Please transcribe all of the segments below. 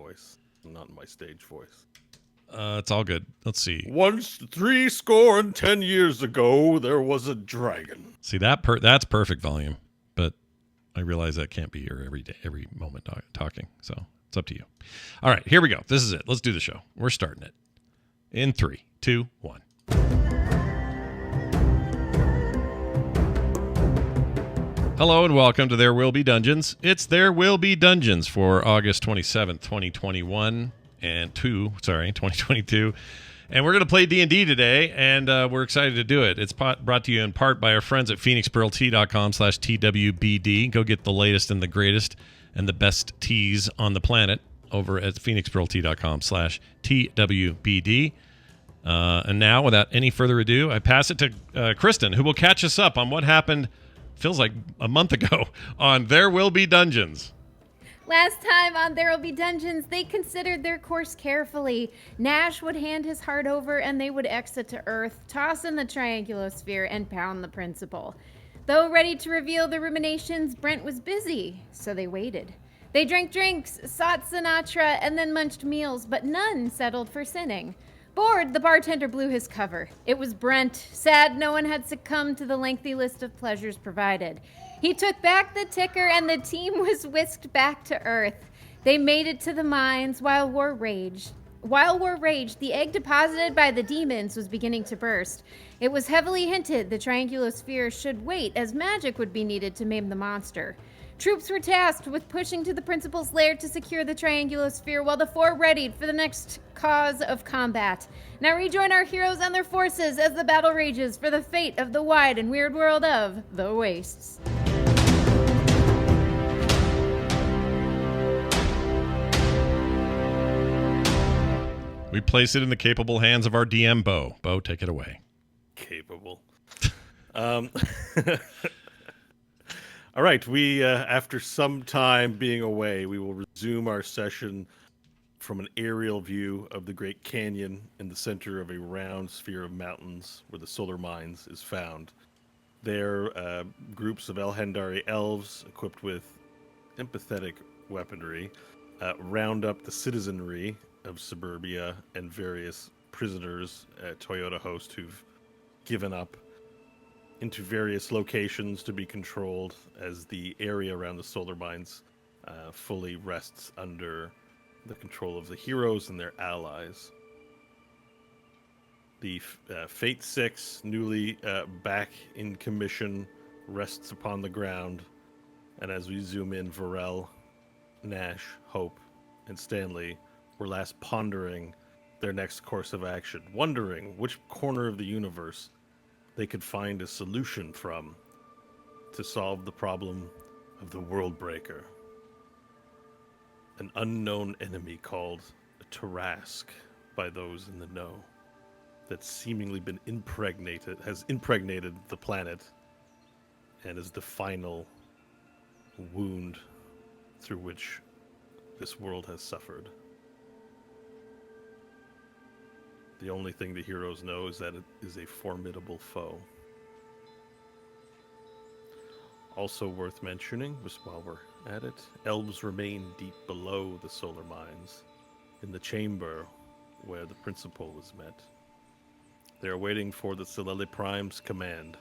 voice, not my stage voice. It's all good. Let's see. Once 70 years ago, there was a dragon. See that's perfect volume, but I realize that can't be here every moment talking. So it's up to you. All right, here we go. This is it. Let's do the show. We're starting it in 3, 2, 1. Hello and welcome to There Will Be Dungeons. It's There Will Be Dungeons for August 27th, 2021 and 2022. And we're going to play D&D today, and we're excited to do it. It's brought to you in part by our friends at phoenixpearltea.com/TWBD. Go get the latest and the greatest and the best teas on the planet over at phoenixpearltea.com/TWBD. And now, without any further ado, I pass it to Kristen, who will catch us up on what happened, feels like a month ago, on There Will Be Dungeons. Last time on There Will Be Dungeons, they considered their course carefully. Nash would hand his heart over and they would exit to Earth, toss in the triangulosphere, and pound the principal. Though ready to reveal the ruminations, Brent was busy, so they waited. They drank drinks, sought Sinatra, and then munched meals, but none settled for sinning. Bored, the bartender blew his cover. It was Brent, sad no one had succumbed to the lengthy list of pleasures provided. He took back the ticker and the team was whisked back to Earth. They made it to the mines while war raged. The egg deposited by the demons was beginning to burst. It was heavily hinted the triangulosphere should wait, as magic would be needed to maim the monster. Troops were tasked with pushing to the principal's lair to secure the triangulosphere while the four readied for the next cause of combat. Now rejoin our heroes and their forces as the battle rages for the fate of the wide and weird world of the Wastes. We place it in the capable hands of our DM, Bo. Bo, take it away. Capable. All right, we, after some time being away, we will resume our session from an aerial view of the Great Canyon in the center of a round sphere of mountains where the Solar Mines is found. There, groups of Elhendari elves equipped with empathetic weaponry round up the citizenry of Suburbia and various prisoners at Toyota Host who've given up into various locations to be controlled as the area around the Solar Mines fully rests under the control of the heroes and their allies. The Fate 6, newly back in commission, rests upon the ground, and as we zoom in, Varel, Nash, Hope, and Stanley were last pondering their next course of action, wondering which corner of the universe they could find a solution from to solve the problem of the World Breaker. An unknown enemy called a Tarask by those in the know that's seemingly has impregnated the planet and is the final wound through which this world has suffered. The only thing the heroes know is that it is a formidable foe. Also worth mentioning, just while we're at it, elves remain deep below the Solar Mines, in the chamber where the principal was met. They are waiting for the Silele Prime's command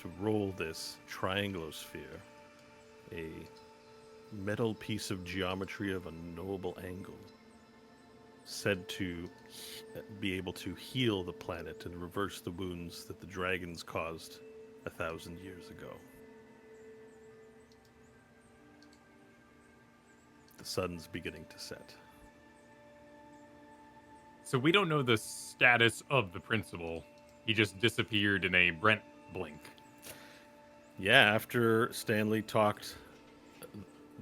to roll this triangulosphere, a metal piece of geometry of unknowable angle, said to be able to heal the planet and reverse the wounds that the dragons caused 1,000 years ago. The sun's beginning to set. So we don't know the status of the principal. He just disappeared in a Brent blink. Yeah, after Stanley talked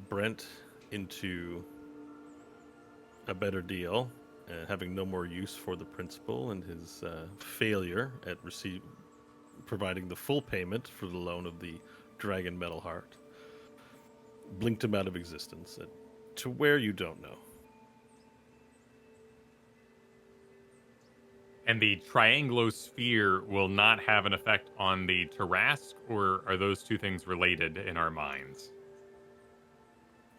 Brent into a better deal, having no more use for the principal and his failure at providing the full payment for the loan of the Dragon Metal Heart, blinked him out of existence to where you don't know. And the triangulosphere will not have an effect on the Tarask, or are those two things related in our minds?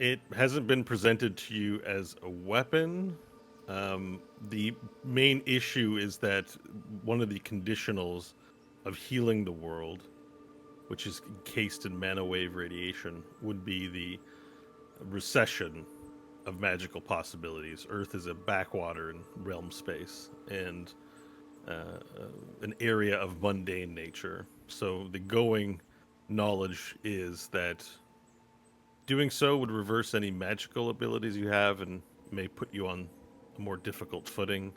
It hasn't been presented to you as a weapon. The main issue is that one of the conditionals of healing the world, which is encased in mana wave radiation, would be the recession of magical possibilities. Earth is a backwater in realm space and an area of mundane nature. So the going knowledge is that doing so would reverse any magical abilities you have and may put you on a more difficult footing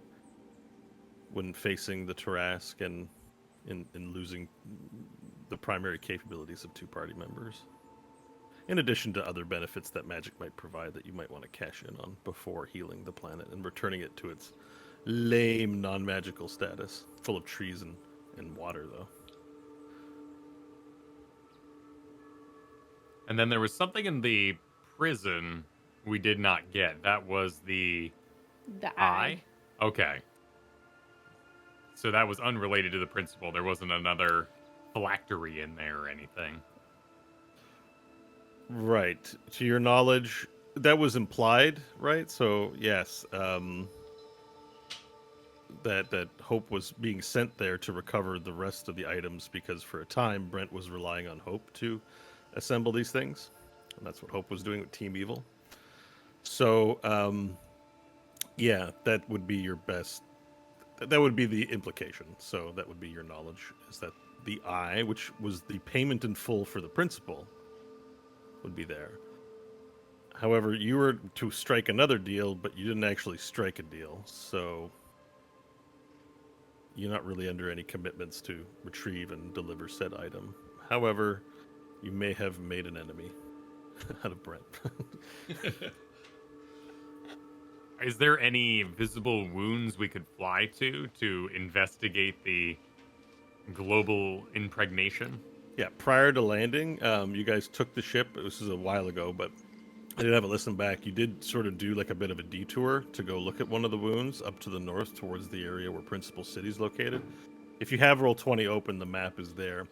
when facing the Tarrasque and in losing the primary capabilities of two party members. In addition to other benefits that magic might provide that you might want to cash in on before healing the planet and returning it to its lame non-magical status, full of trees and water, though. And then there was something in the prison we did not get. That was the eye. Okay. So that was unrelated to the principal. There wasn't another phylactery in there or anything. Right. To your knowledge, that was implied, right? So yes, that Hope was being sent there to recover the rest of the items because for a time Brent was relying on Hope to assemble these things, and that's what Hope was doing with Team Evil. So yeah, that would be your best. That would be the implication. So that would be your knowledge is that the eye, which was the payment in full for the principal, would be there. However, you were to strike another deal, but you didn't actually strike a deal, so you're not really under any commitments to retrieve and deliver said item. However, you may have made an enemy out of Brent. Is there any visible wounds we could fly to investigate the global impregnation? Yeah, prior to landing, you guys took the ship. This was a while ago, but I did have a listen back. You did sort of do like a bit of a detour to go look at one of the wounds up to the north towards the area where Principal City is located. If you have Roll20 open, the map is there.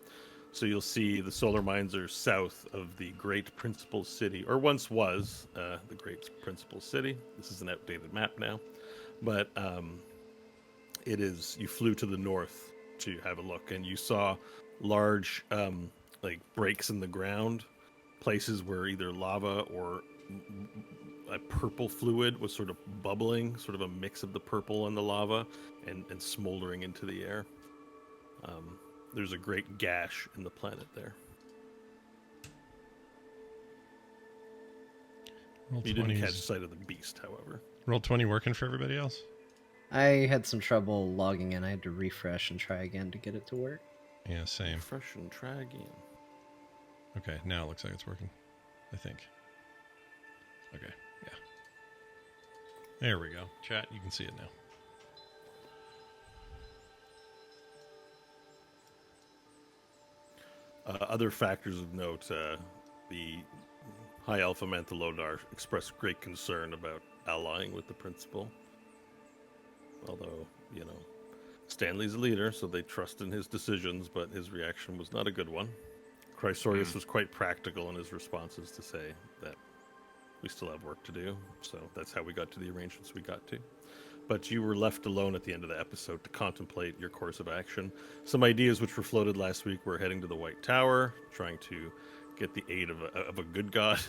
So you'll see the solar mines are south of the Great Principal City, or once was the Great Principal City. This is an outdated map now. But it is, you flew to the north to have a look, and you saw large like breaks in the ground, places where either lava or a purple fluid was sort of bubbling, sort of a mix of the purple and the lava, and smoldering into the air. There's a great gash in the planet there. You didn't catch sight of the beast, however. Roll20 working for everybody else? I had some trouble logging in. I had to refresh and try again to get it to work. Yeah, same. Refresh and try again. Okay, now it looks like it's working. I think. Okay, yeah. There we go. Chat, you can see it now. Other factors of note, the High Alpha Manthalodar expressed great concern about allying with the principal. Although, you know, Stanley's a leader, so they trust in his decisions, but his reaction was not a good one. Chrysorius was quite practical in his responses to say that we still have work to do, so that's how we got to the arrangements we got to. But you were left alone at the end of the episode to contemplate your course of action. Some ideas which were floated last week were heading to the White Tower, trying to get the aid of a good god,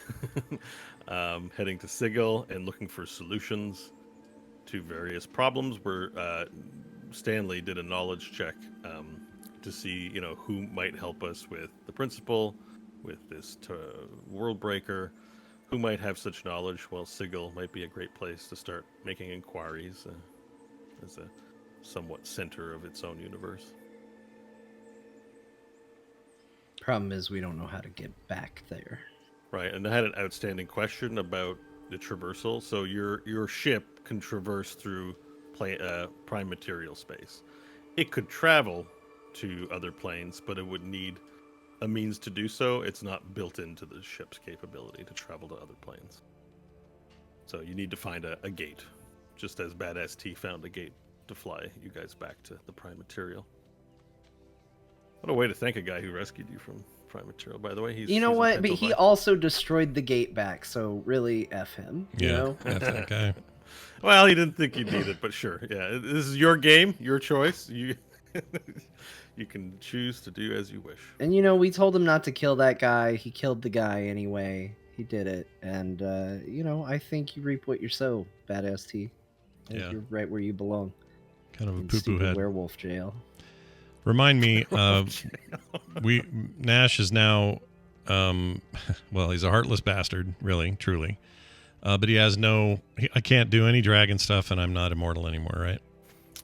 heading to Sigil and looking for solutions to various problems where Stanley did a knowledge check to see, you know, who might help us with the principal, with this world breaker, who might have such knowledge. Well, Sigil might be a great place to start making inquiries as a somewhat center of its own universe. Problem is we don't know how to get back there. Right, and I had an outstanding question about the traversal. So your ship can traverse through prime material space. It could travel to other planes, but it would need a means to do so. It's not built into the ship's capability to travel to other planes. So you need to find a gate, just as Badass T found a gate to fly you guys back to the prime material. What a way to thank a guy who rescued you from prime material, by the way. You know he's what? But intent he on- also destroyed the gate back, so really F him. You know? F that guy. Well, he didn't think you need it, but sure. Yeah, this is your game, your choice. You you can choose to do as you wish. And we told him not to kill that guy. He killed the guy anyway. He did it. And, I think you reap what you sow, Badass T. I think Yeah. you're right where you belong. Kind of a In poo-poo stupid head. werewolf jail. Remind me, Nash is now, well, he's a heartless bastard, really, truly. But he has I can't do any dragon stuff, and I'm not immortal anymore, right?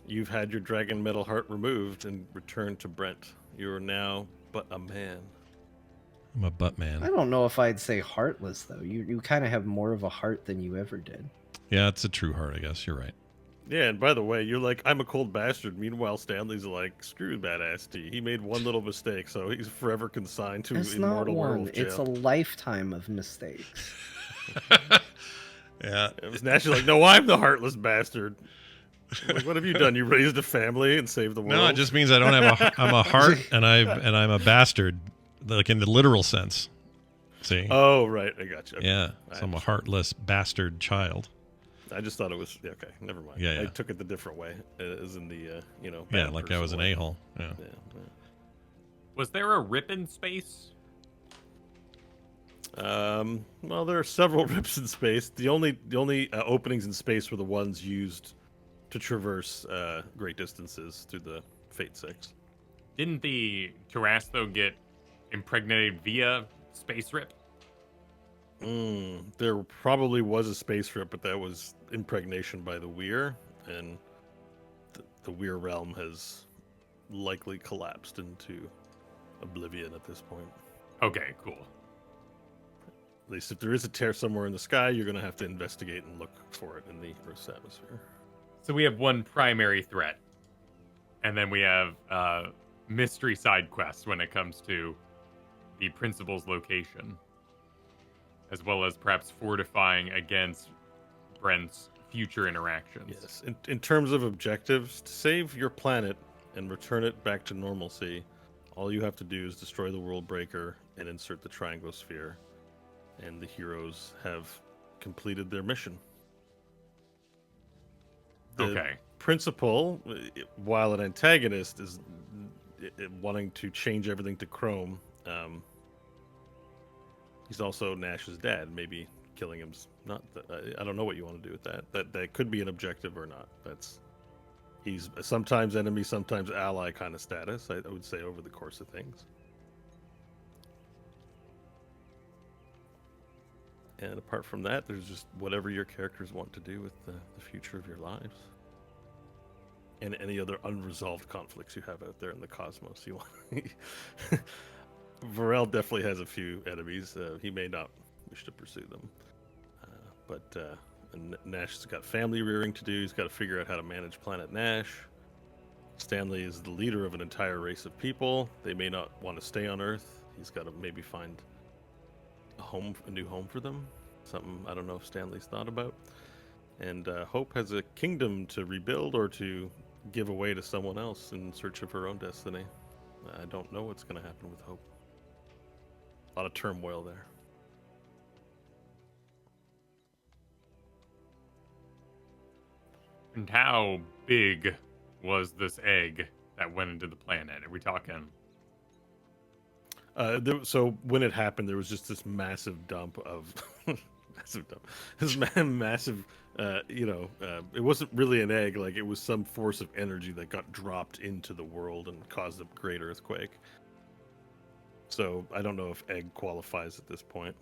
You've had your dragon metal heart removed and returned to Brent. You are now but a man. I'm a butt I man. don't know if I'd say heartless, though. You kind of have more of a heart than you ever did. Yeah, it's a true heart, I guess. You're right. Yeah, and by the way, you're like, I'm a cold bastard. Meanwhile, Stanley's like, screw Badass T. He made one little mistake, so he's forever consigned to It's not immortal one. werewolf jail. It's a lifetime of mistakes. Yeah. It was Nash like, no, I'm the heartless bastard. I'm like, what have you done? You raised a family and saved the world? No, it just means I don't have I'm a heart, and I'm a bastard, like in the literal sense. See? Oh, right. I got you. Okay. Yeah. So I'm a heartless bastard child. I just thought it was okay. Never mind. Yeah, yeah. I took it the different way, as in the Yeah, bad like I person was an way. a-hole. Yeah. Yeah, Was there a rip in space? yeah. Well, there are several rips in space. The only openings in space were the ones used to traverse great distances through the Fate 6. Didn't the Terrastho get impregnated via space rip? There probably was a space rip, but that was impregnation by the Weir, and the Weir realm has likely collapsed into oblivion at this point. Okay, cool. At least if there is a tear somewhere in the sky, you're going to have to investigate and look for it in the Earth's atmosphere. So we have one primary threat, and then we have mystery side quests when it comes to the principal's location, as well as perhaps fortifying against Brent's future interactions. Yes. In terms of objectives, to save your planet and return it back to normalcy, all you have to do is destroy the World Breaker and insert the Triangosphere, and the heroes have completed their mission. The Okay. principal, while an antagonist, is wanting to change everything to Chrome. He's also Nash's dad. Maybe killing him's not. I don't know what you want to do with that. That could be an objective or not. He's sometimes enemy, sometimes ally kind of status. I would say over the course of things. And apart from that, there's just whatever your characters want to do with the future of your lives. And any other unresolved conflicts you have out there in the cosmos. You want. Varel definitely has a few enemies. He may not wish to pursue them. But Nash has got family rearing to do. He's got to figure out how to manage Planet Nash. Stanley is the leader of an entire race of people. They may not want to stay on Earth. He's got to maybe find a new home for them. Something I don't know if Stanley's thought about. And Hope has a kingdom to rebuild or to give away to someone else in search of her own destiny. I don't know what's going to happen with Hope. A lot of turmoil there. And how big was this egg that went into the planet? Are we talking? So when it happened, there was just this massive dump of massive. It wasn't really an egg. Like it was some force of energy that got dropped into the world and caused a great earthquake. So I don't know if egg qualifies at this point.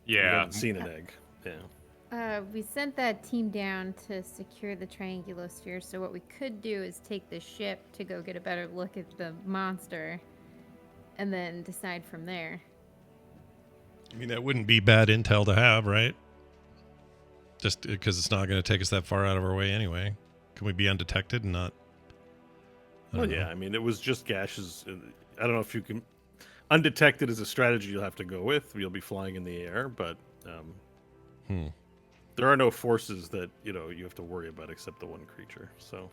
We Yeah. haven't seen an egg. Yeah. We sent that team down to secure the Triangulosphere, so what we could do is take the ship to go get a better look at the monster, and then decide from there. I mean, that wouldn't be bad intel to have, right? Just because it's not going to take us that far out of our way anyway. Can we be undetected and not? Well, yeah. I mean, it was just gashes. I don't know if you can. Undetected is a strategy you'll have to go with. You'll be flying in the air, but there are no forces that you have to worry about except the one creature. So,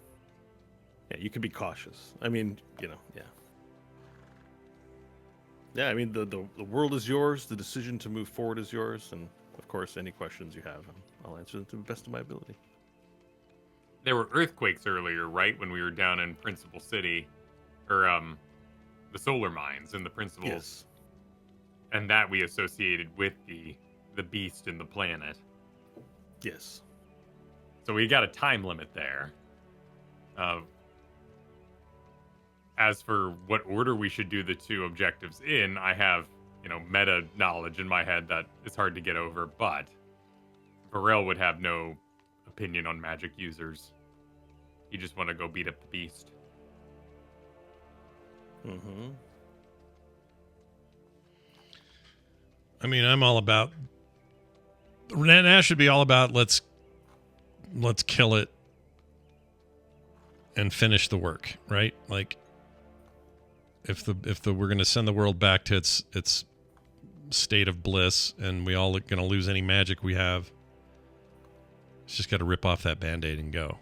yeah, you can be cautious. I mean, yeah. Yeah, I mean, the world is yours. The decision to move forward is yours. And, of course, any questions you have, I'll answer them to the best of my ability. There were earthquakes earlier, right? When we were down in Principal City, or the solar mines in the Principal, Yes. and that we associated with the beast in the planet. Yes. So we got a time limit there. As for what order we should do the two objectives in, I have, meta knowledge in my head that is hard to get over, but Varel would have no opinion on magic users. You just want to go beat up the beast. Mm-hmm. I mean, I'm all about. Nash should be all about let's kill it and finish the work, right? Like, if we're going to send the world back to its state of bliss, and we all are going to lose any magic we have, it's just got to rip off that Band-Aid and go.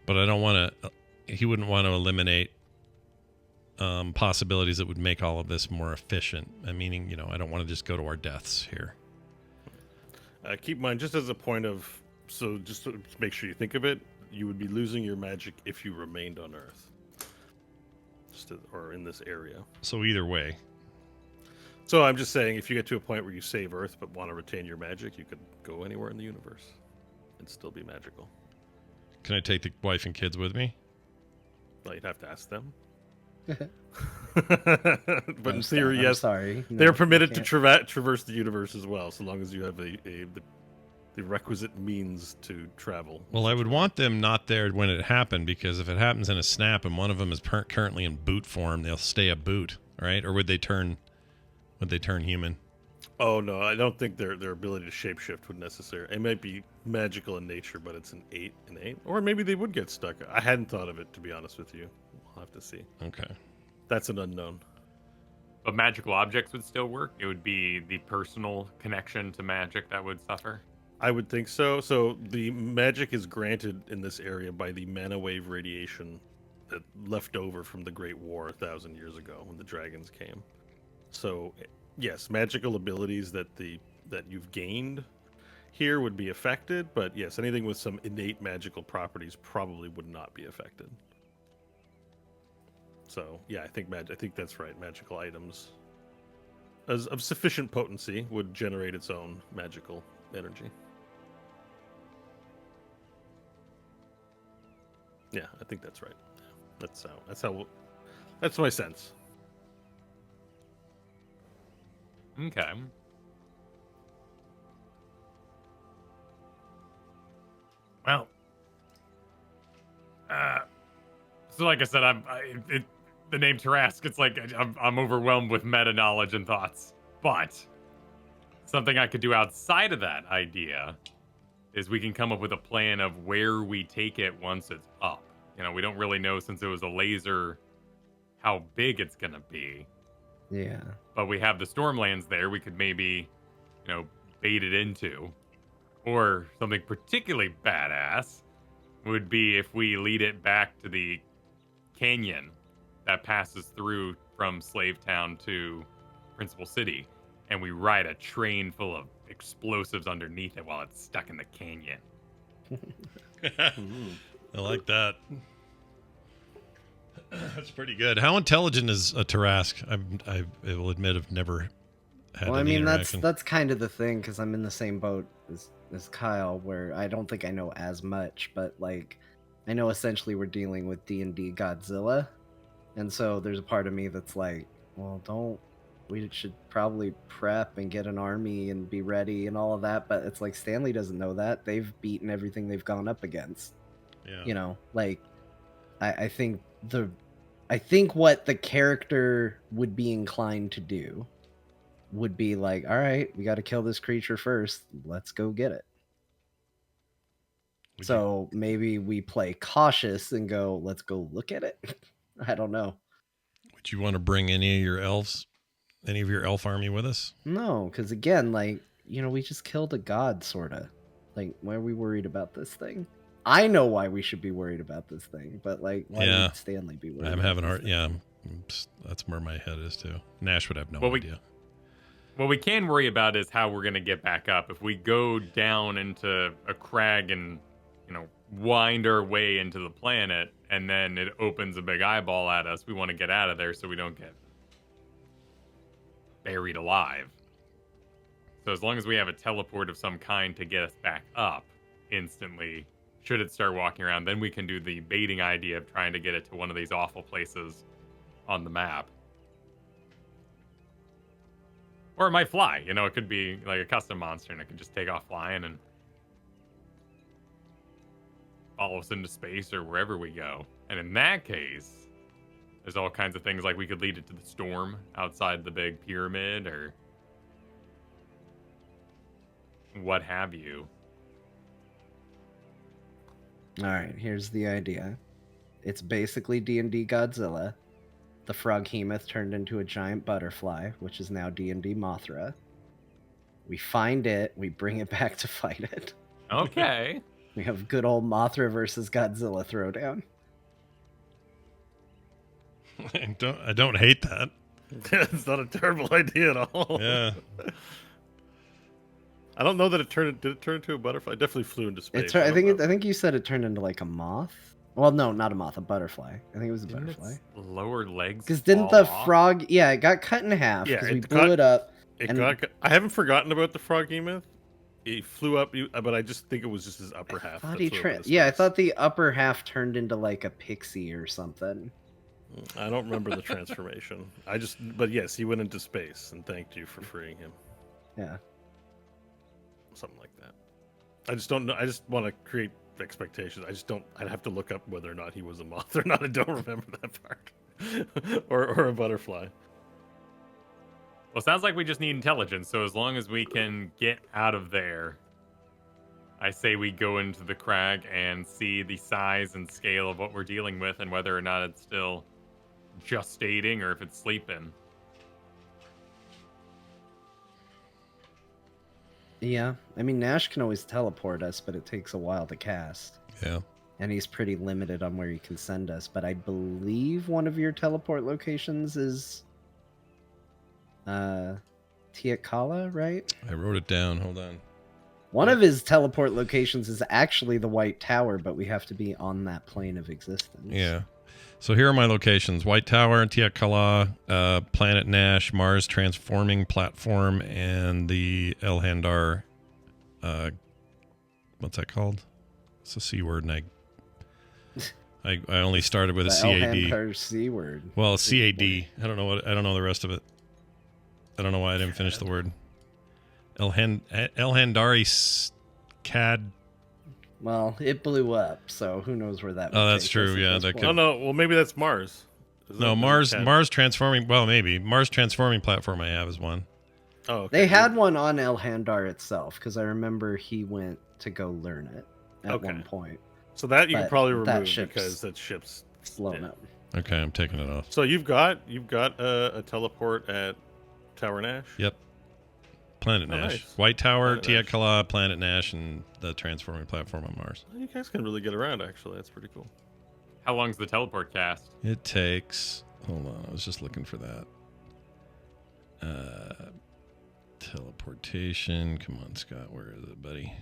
But I don't want to. He wouldn't want to eliminate possibilities that would make all of this more efficient. Meaning, I don't want to just go to our deaths here. Keep in mind, just as a point of, so just to make sure you think of it, you would be losing your magic if you remained on Earth. Or in this area. So either way. So I'm just saying, if you get to a point where you save Earth but want to retain your magic, you could go anywhere in the universe and still be magical. Can I take the wife and kids with me? Well, you'd have to ask them. But in theory, yes. Sorry. They're permitted to traverse the universe as well, so long as you have the requisite means to travel. Well, I would want them not there when it happened, because if it happens in a snap and one of them is currently in boot form, they'll stay a boot, right? Or would they turn human? Oh no, I don't think their ability to shapeshift would necessarily. It might be magical in nature, but it's an 8 and 8, or maybe they would get stuck. I hadn't thought of it, to be honest with you. We'll have to see. Okay, that's an unknown. But magical objects would still work. It would be the personal connection to magic that would suffer. I would think so. So the magic is granted in this area by the mana wave radiation that left over from the Great War 1,000 years ago when the dragons came. So yes, magical abilities that you've gained here would be affected, but yes, anything with some innate magical properties probably would not be affected. So yeah, I think that's right. Magical items of sufficient potency would generate its own magical energy. Yeah, I think that's right. That's my sense. Okay. Well, so like I said, the name Tarask, it's like I'm overwhelmed with meta knowledge and thoughts. But something I could do outside of that idea is we can come up with a plan of where we take it once it's up. We don't really know, since it was a laser, how big it's gonna be. Yeah. But we have the Stormlands there. We could maybe, bait it into. Or something particularly badass would be if we lead it back to the canyon that passes through from Slave Town to Principal City, and we ride a train full of explosives underneath it while it's stuck in the canyon. I like that. That's pretty good. How intelligent is a Tarask? I will admit I've never had any interaction. that's kind of the thing, because I'm in the same boat as Kyle, where I don't think I know as much, but like I know essentially we're dealing with D&D Godzilla, and so there's a part of me that's like, well, we should probably prep and get an army and be ready and all of that, but it's like Stanley doesn't know that. They've beaten everything they've gone up against. Yeah. I think what the character would be inclined to do would be like, all right, we got to kill this creature first. Let's go get it. Maybe we play cautious and go, let's go look at it. I don't know. Would you want to bring any of your elf army with us? No, because again, we just killed a god, sort of. Like, why are we worried about this thing? I know why we should be worried about this thing, but why would Stanley be worried? I'm having hard. Yeah, Oops, that's where my head is too. Nash would have no Well, idea. What we can worry about is how we're going to get back up. If we go down into a crag and, wind our way into the planet, and then it opens a big eyeball at us, we want to get out of there so we don't get buried alive. So as long as we have a teleport of some kind to get us back up instantly, should it start walking around, then we can do the baiting idea of trying to get it to one of these awful places on the map. Or it might fly. It could be like a custom monster, and it could just take off flying and follow us into space or wherever we go. And in that case, there's all kinds of things like we could lead it to the storm outside the big pyramid or what have you. All right, here's the idea. It's basically D&D Godzilla. The Froghemoth turned into a giant butterfly, which is now D&D Mothra. We find it, we bring it back to fight it. Okay. We have good old Mothra versus Godzilla throwdown. I don't hate that. It's not a terrible idea at all. Yeah. I don't know that did it turn into a butterfly? It definitely flew into space. I think you said it turned into like a moth. Well, no, not a moth, a butterfly. I think it was a Didn't butterfly. its lower legs Because didn't fall the off? frog? Yeah, it got cut in half Yeah, because we it blew got- it up. I haven't forgotten about the Froghemoth. It flew up, but I just think it was just his upper half. Thought that he flew up into yeah, I space. thought the upper half turned into like a pixie or something. I don't remember the transformation. But yes, he went into space and thanked you for freeing him. Yeah. Something like that. I just don't know. I just want to create expectations. I'd have to look up whether or not he was a moth or not. I don't remember that part. or a butterfly. Well, it sounds like we just need intelligence, so as long as we can get out of there, I say we go into the crag and see the size and scale of what we're dealing with and whether or not it's still gestating or if it's sleeping. Yeah. I mean, Nash can always teleport us, but it takes a while to cast. Yeah. And he's pretty limited on where he can send us. But I believe one of your teleport locations is Tiakala, right? I wrote it down. Hold on. One of his teleport locations is actually the White Tower, but we have to be on that plane of existence. Yeah. So here are my locations: White Tower, Tiakala, Planet Nash, Mars Transforming Platform, and the Elhandar. What's that called? It's a C word, and I only started with a The CAD. Elhandar C word. Well, CAD. I don't know the rest of it. I don't know why I didn't finish the word. Elhandari CAD. Well, it blew up, so who knows where that. Oh, would that's take true, us at yeah, this that point. could- Oh no, well maybe that's Mars. No, Mars Transforming. Well, maybe Mars Transforming Platform. I have is one. Oh, okay. They had one on Elhandar itself because I remember he went to go learn it at Okay. one point. So that you can but probably that remove ship's because that ship's Blown yeah. up. Okay, I'm taking it off. So you've got a teleport at Tower Nash. Yep. Planet Oh, Nash. nice. White Tower, Planet Nash. Tiakala, Planet Nash, and the Transforming Platform on Mars. You guys can really get around. Actually, that's pretty cool. How long's the teleport cast? It takes. Hold on, I was just looking for that. Teleportation. Come on, Scott. Where is it, buddy?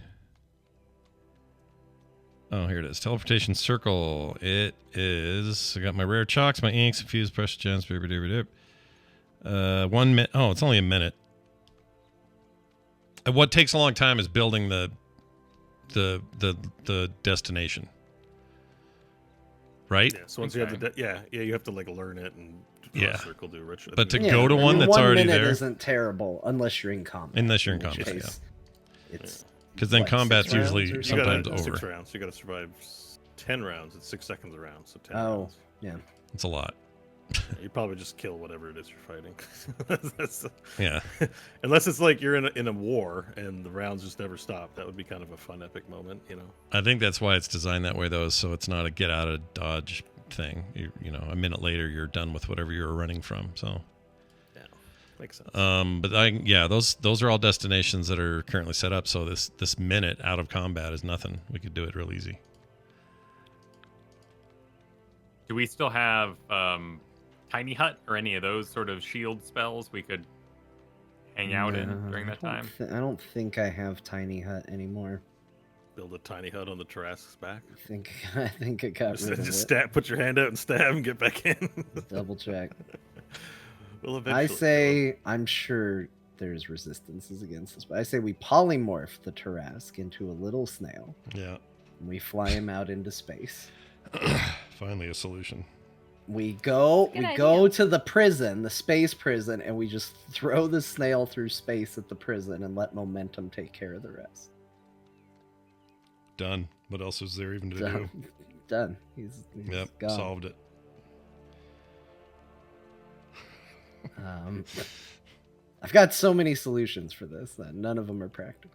Oh, here it is. Teleportation circle. It is. I got my rare chalks, my inks, infused precious gems. 1 minute. Oh, it's only a minute. And what takes a long time is building the destination. Right? Yeah. So once you have you have to like learn it and Yeah. circle do rich. But to Yeah, go to I mean, one that's 1 already minute there. isn't terrible unless you're in combat. Unless you're in which combat, case It's Because then what, combat's 6 rounds usually or you sometimes got over. 6 rounds. You got to survive 10 rounds. It's 6 seconds a round. So 10 Oh. rounds. Yeah. It's a lot. You probably just kill whatever it is you're fighting. That's- Yeah. unless it's like you're in a war and the rounds just never stop. That would be kind of a fun, epic moment, you know. I think that's why it's designed that way, though, so it's not a get out of dodge thing. You know, a minute later, you're done with whatever you were running from. So, Yeah, makes sense. but those are all destinations that are currently set up. So this minute out of combat is nothing. We could do it real easy. Do we still have tiny hut or any of those sort of shield spells we could hang out in during that time? I don't think I have tiny hut anymore. Build a tiny hut on the Tarrasque's back. I think I got rid of it. Just stab, put your hand out and stab and get back in. Just double check. Well, I eventually. say, I'm sure there's resistances against this, but I say we polymorph the Tarrasque into a little snail. Yeah. And we fly him out into space. Finally a solution. We go Good to the prison, the space prison, and we just throw the snail through space at the prison and let momentum take care of the rest. Done. What else is there even to do? Done. He's Yep, gone. solved it. I've got so many solutions for this that none of them are practical.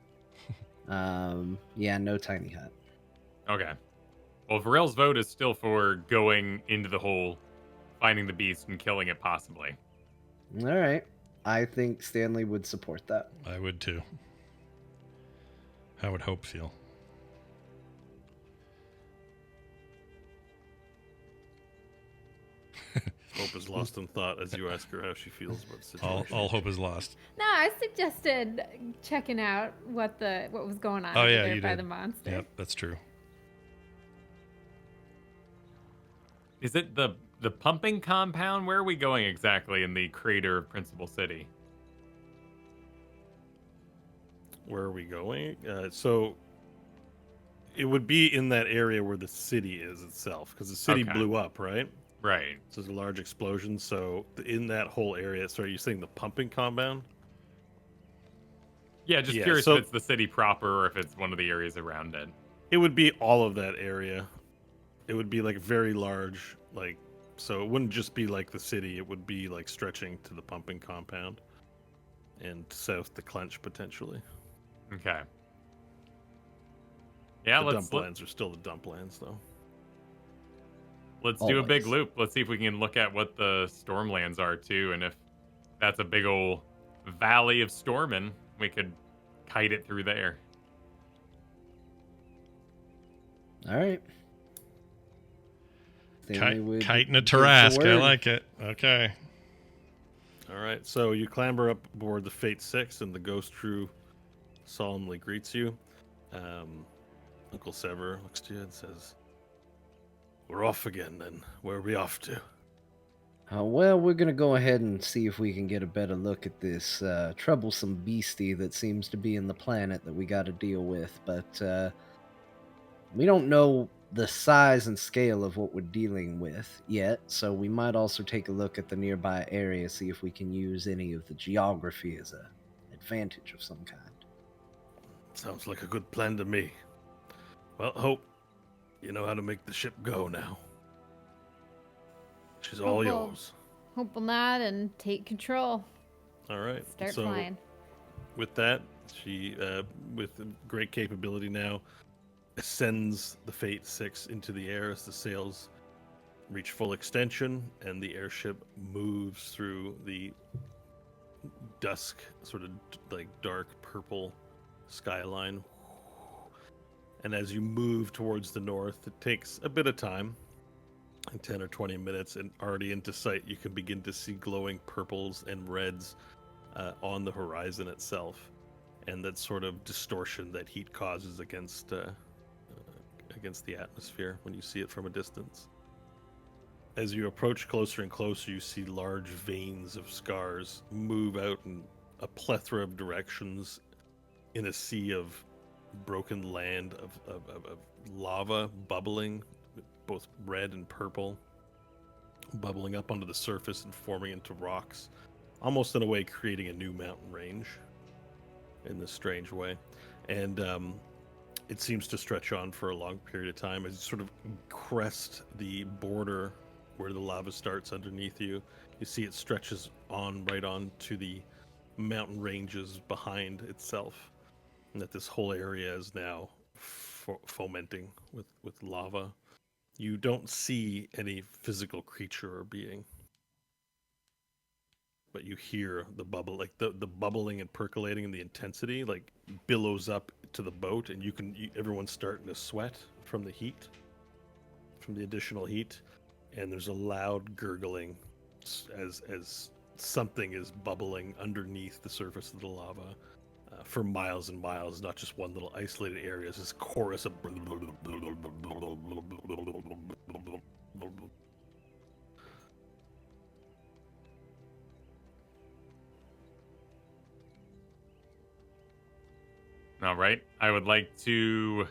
Yeah, no tiny hut. Okay. Well, Varel's vote is still for going into the hole, finding the beast, and killing it possibly. All right. I think Stanley would support that. I would too. How would Hope feel? Hope is lost in thought as you ask her how she feels about the situation. All hope is lost. No, I suggested checking out what was going on Oh, over yeah, there you by did. the monster. Yep, that's true. Is it the pumping compound? Where are we going exactly in the crater of Principal City? Where are we going? So it would be in that area where the city is itself, because the city Okay. blew up, right? Right. So there's a large explosion. So in that whole area, so are you saying the pumping compound? Yeah, just Yeah, curious so- if it's the city proper or if it's one of the areas around it. It would be all of that area. It would be like very large, like, so it wouldn't just be like the city. It would be like stretching to the pumping compound and south to Clench potentially. Okay. Yeah, The let's dumplands are still the dumplands though. let's do a big Always. loop. Let's see if we can look at what the stormlands are too, and if that's a big old valley of storming, we could kite it through there. All right. Stanley would Kiting a give the Tarrasque. I word. like it. Okay. All right, so you clamber up aboard the Fate 6, and the Ghost Crew solemnly greets you. Uncle Sever looks to you and says, "We're off again, then. Where are we off to?" Well, we're going to go ahead and see if we can get a better look at this troublesome beastie that seems to be in the planet that we got to deal with. But we don't know the size and scale of what we're dealing with yet, so we might also take a look at the nearby area, see if we can use any of the geography as an advantage of some kind. Sounds like a good plan to me. Well, Hope, you know how to make the ship go now. She's all Hope will- yours. Hope will nod and take control. All right. Start so flying. with that, she, with great capability now, ascends the Fate 6 into the air as the sails reach full extension and the airship moves through the dusk, sort of like dark purple skyline. And as you move towards the north, it takes a bit of time, 10 or 20 minutes, and already into sight, you can begin to see glowing purples and reds on the horizon itself, and that sort of distortion that heat causes against the atmosphere when you see it from a distance. As you approach closer and closer, you see large veins of scars move out in a plethora of directions in a sea of broken land of lava bubbling, both red and purple, bubbling up onto the surface and forming into rocks, almost in a way creating a new mountain range in this strange way. And it seems to stretch on for a long period of time as you sort of crest the border where the lava starts underneath you. You see it stretches on right on to the mountain ranges behind itself, and that this whole area is now fomenting with lava. You don't see any physical creature or being, but you hear the bubble, like the bubbling and percolating, and the intensity like billows up to the boat, and everyone's starting to sweat from the heat, from the additional heat, and there's a loud gurgling as something is bubbling underneath the surface of the lava for miles and miles, not just one little isolated area. It's this chorus of. All right. I would like to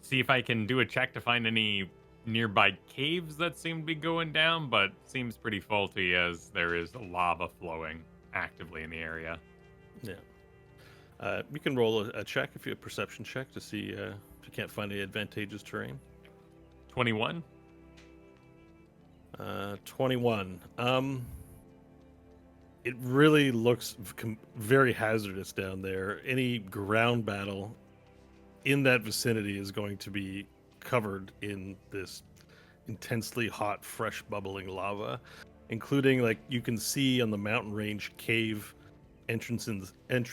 see if I can do a check to find any nearby caves that seem to be going down, but seems pretty faulty as there is lava flowing actively in the area. Yeah. You can roll a check if you have a perception check to see if you can't find any advantageous terrain. 21. 21. It really looks very hazardous down there. Any ground battle in that vicinity is going to be covered in this intensely hot, fresh, bubbling lava, including, like, you can see on the mountain range cave entrances.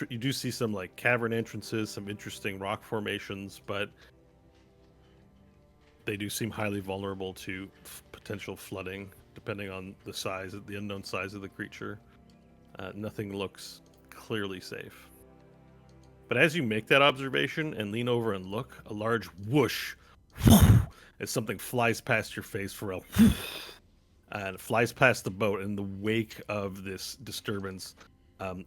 You do see some, like, cavern entrances, some interesting rock formations, but they do seem highly vulnerable to potential flooding, depending on the size, the unknown size of the creature. Nothing looks clearly safe. But as you make that observation and lean over and look, a large whoosh as something flies past your face, Pharrell, and it flies past the boat, in the wake of this disturbance,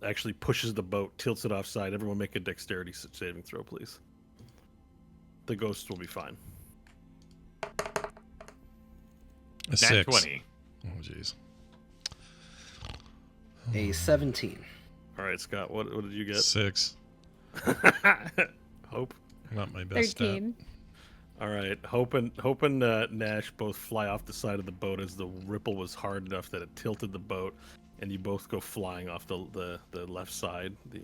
actually pushes the boat, tilts it offside. Everyone make a dexterity saving throw, please. The ghost will be fine. A Nat 6. 20. Oh, jeez. A 17. All right, Scott, what did you get? 6. Hope. Not my best 13. All right, Hope and Nash both fly off the side of the boat as the ripple was hard enough that it tilted the boat, and you both go flying off the left side, the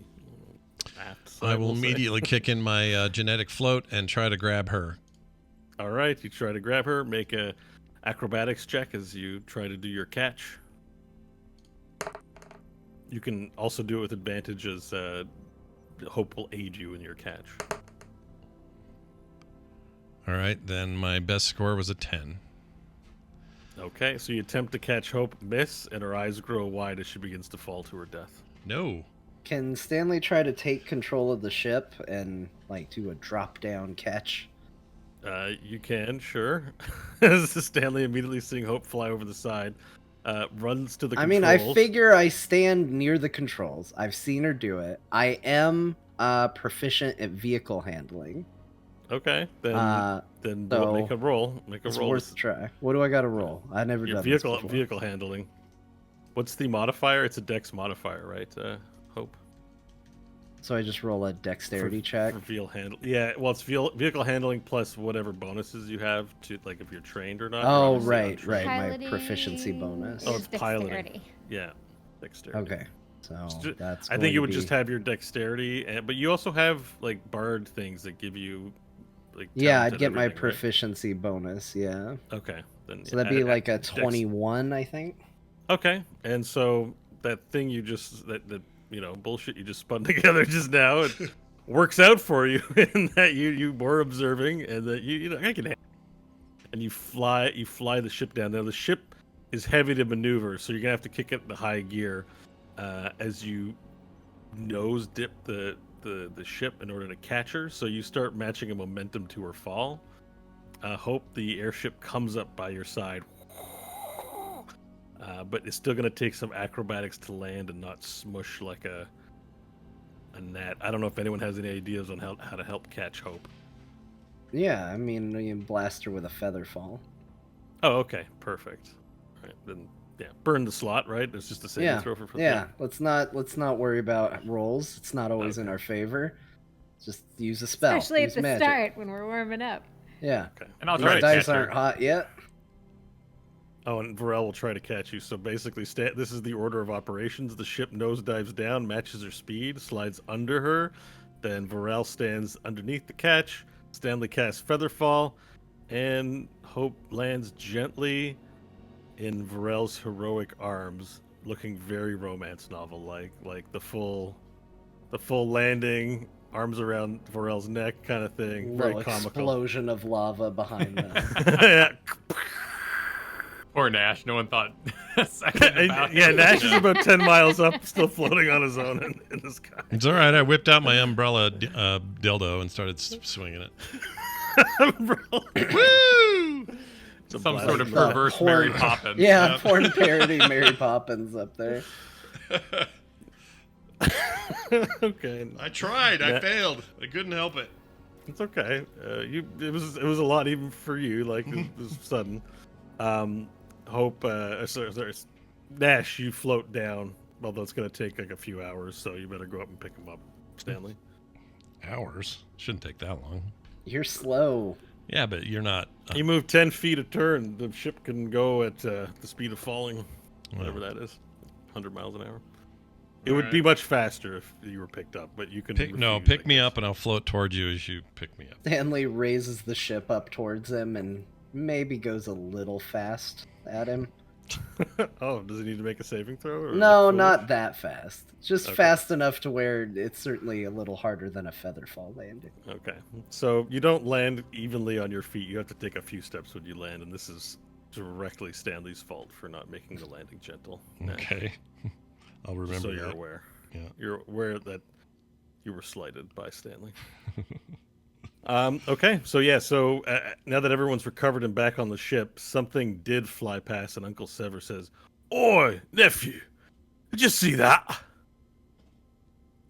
aft side. I will we'll say. immediately kick in my genetic float and try to grab her. All right, you try to grab her. Make a acrobatics check as you try to do your catch. You can also do it with advantage, as Hope will aid you in your catch. All right, then my best score was a 10. Okay, so you attempt to catch Hope, miss, and her eyes grow wide as she begins to fall to her death. No. Can Stanley try to take control of the ship and, like, do a drop-down catch? You can, sure. As Stanley, immediately seeing Hope fly over the side, runs to the controls. I mean, I figure I stand near the controls. I've seen her do it. I am proficient at vehicle handling. Okay, then so make a roll. Make a it's roll. worth a try. What do I got to roll? I never Your done this before. vehicle handling. What's the modifier? It's a dex modifier, right? Hope. So I just roll a dexterity check. For vehicle handle. Yeah, well, it's vehicle handling plus whatever bonuses you have to, like, if you're trained or not. Oh, You're obviously not right. trained. My proficiency bonus. Oh, it's piloting. Dexterity. Yeah, dexterity. Okay. So that's. I think you would just have your dexterity, but you also have, like, bard things that give you, like. Yeah, talent I'd get and my everything, right? proficiency bonus. Yeah. Okay, then. So that'd be like a 21, I think. Okay, and so that thing you just that bullshit you just spun together just now, it works out for you in that you were observing, and that I can. And you fly the ship down. Now the ship is heavy to maneuver, so you're gonna have to kick it into high gear as you nose dip the ship in order to catch her. So you start matching a momentum to her fall. Hope the airship comes up by your side, but it's still going to take some acrobatics to land and not smush like a gnat. I don't know if anyone has any ideas on how to help catch Hope. Yeah, I mean, you blast her with a feather fall. Oh, okay, perfect. All right, then burn the slot. Right, it's just a saving throw for. Yeah, let's not worry about rolls. It's not always in our favor. Just use a spell. Especially use at the magic. start when we're warming up. Yeah. Okay. And I'll These try to dice catch aren't her. hot yet. Oh, and Varel will try to catch you. So basically, this is the order of operations. The ship nosedives down, matches her speed, slides under her. Then Varel stands underneath the catch. Stanley casts Featherfall, and Hope lands gently in Varel's heroic arms, looking very romance novel-like. Like the full landing, arms around Varel's neck, kind of thing. Very Little comical. explosion of lava behind them. Yeah. Poor Nash. No one thought a second about Yeah, him. Nash is about 10 miles up, still floating on his own in the sky. It's all right. I whipped out my umbrella dildo and started swinging it. Woo! Some sort of The perverse porn- Mary Poppins. Yeah, porn parody Mary Poppins up there. Okay, I tried. I failed. I couldn't help it. it's okay. It was a lot even for you. Like it was sudden. Sorry, Nash, you float down. Although it's gonna take like a few hours, so you better go up and pick him up, Stanley. Hours? Shouldn't take that long. You're slow. Yeah, but you're not. You move 10 feet a turn. The ship can go at the speed of falling, whatever that is, 100 miles an hour. It would be much faster if you were picked up, but you can pick refuse, me up and I'll float towards you as you pick me up. Stanley raises the ship up towards him and maybe goes a little fast at him. Oh, does he need to make a saving throw? Or No, look not that fast. Just Okay. fast enough to where it's certainly a little harder than a feather fall landing. Okay, so you don't land evenly on your feet. You have to take a few steps when you land, and this is directly Stanley's fault for not making the landing gentle. Okay. I'll Just remember so you're that. aware. Yeah. You're aware that you were slighted by Stanley. Okay, so now that everyone's recovered and back on the ship, something did fly past, and Uncle Sever says, "Oi, nephew, did you see that?"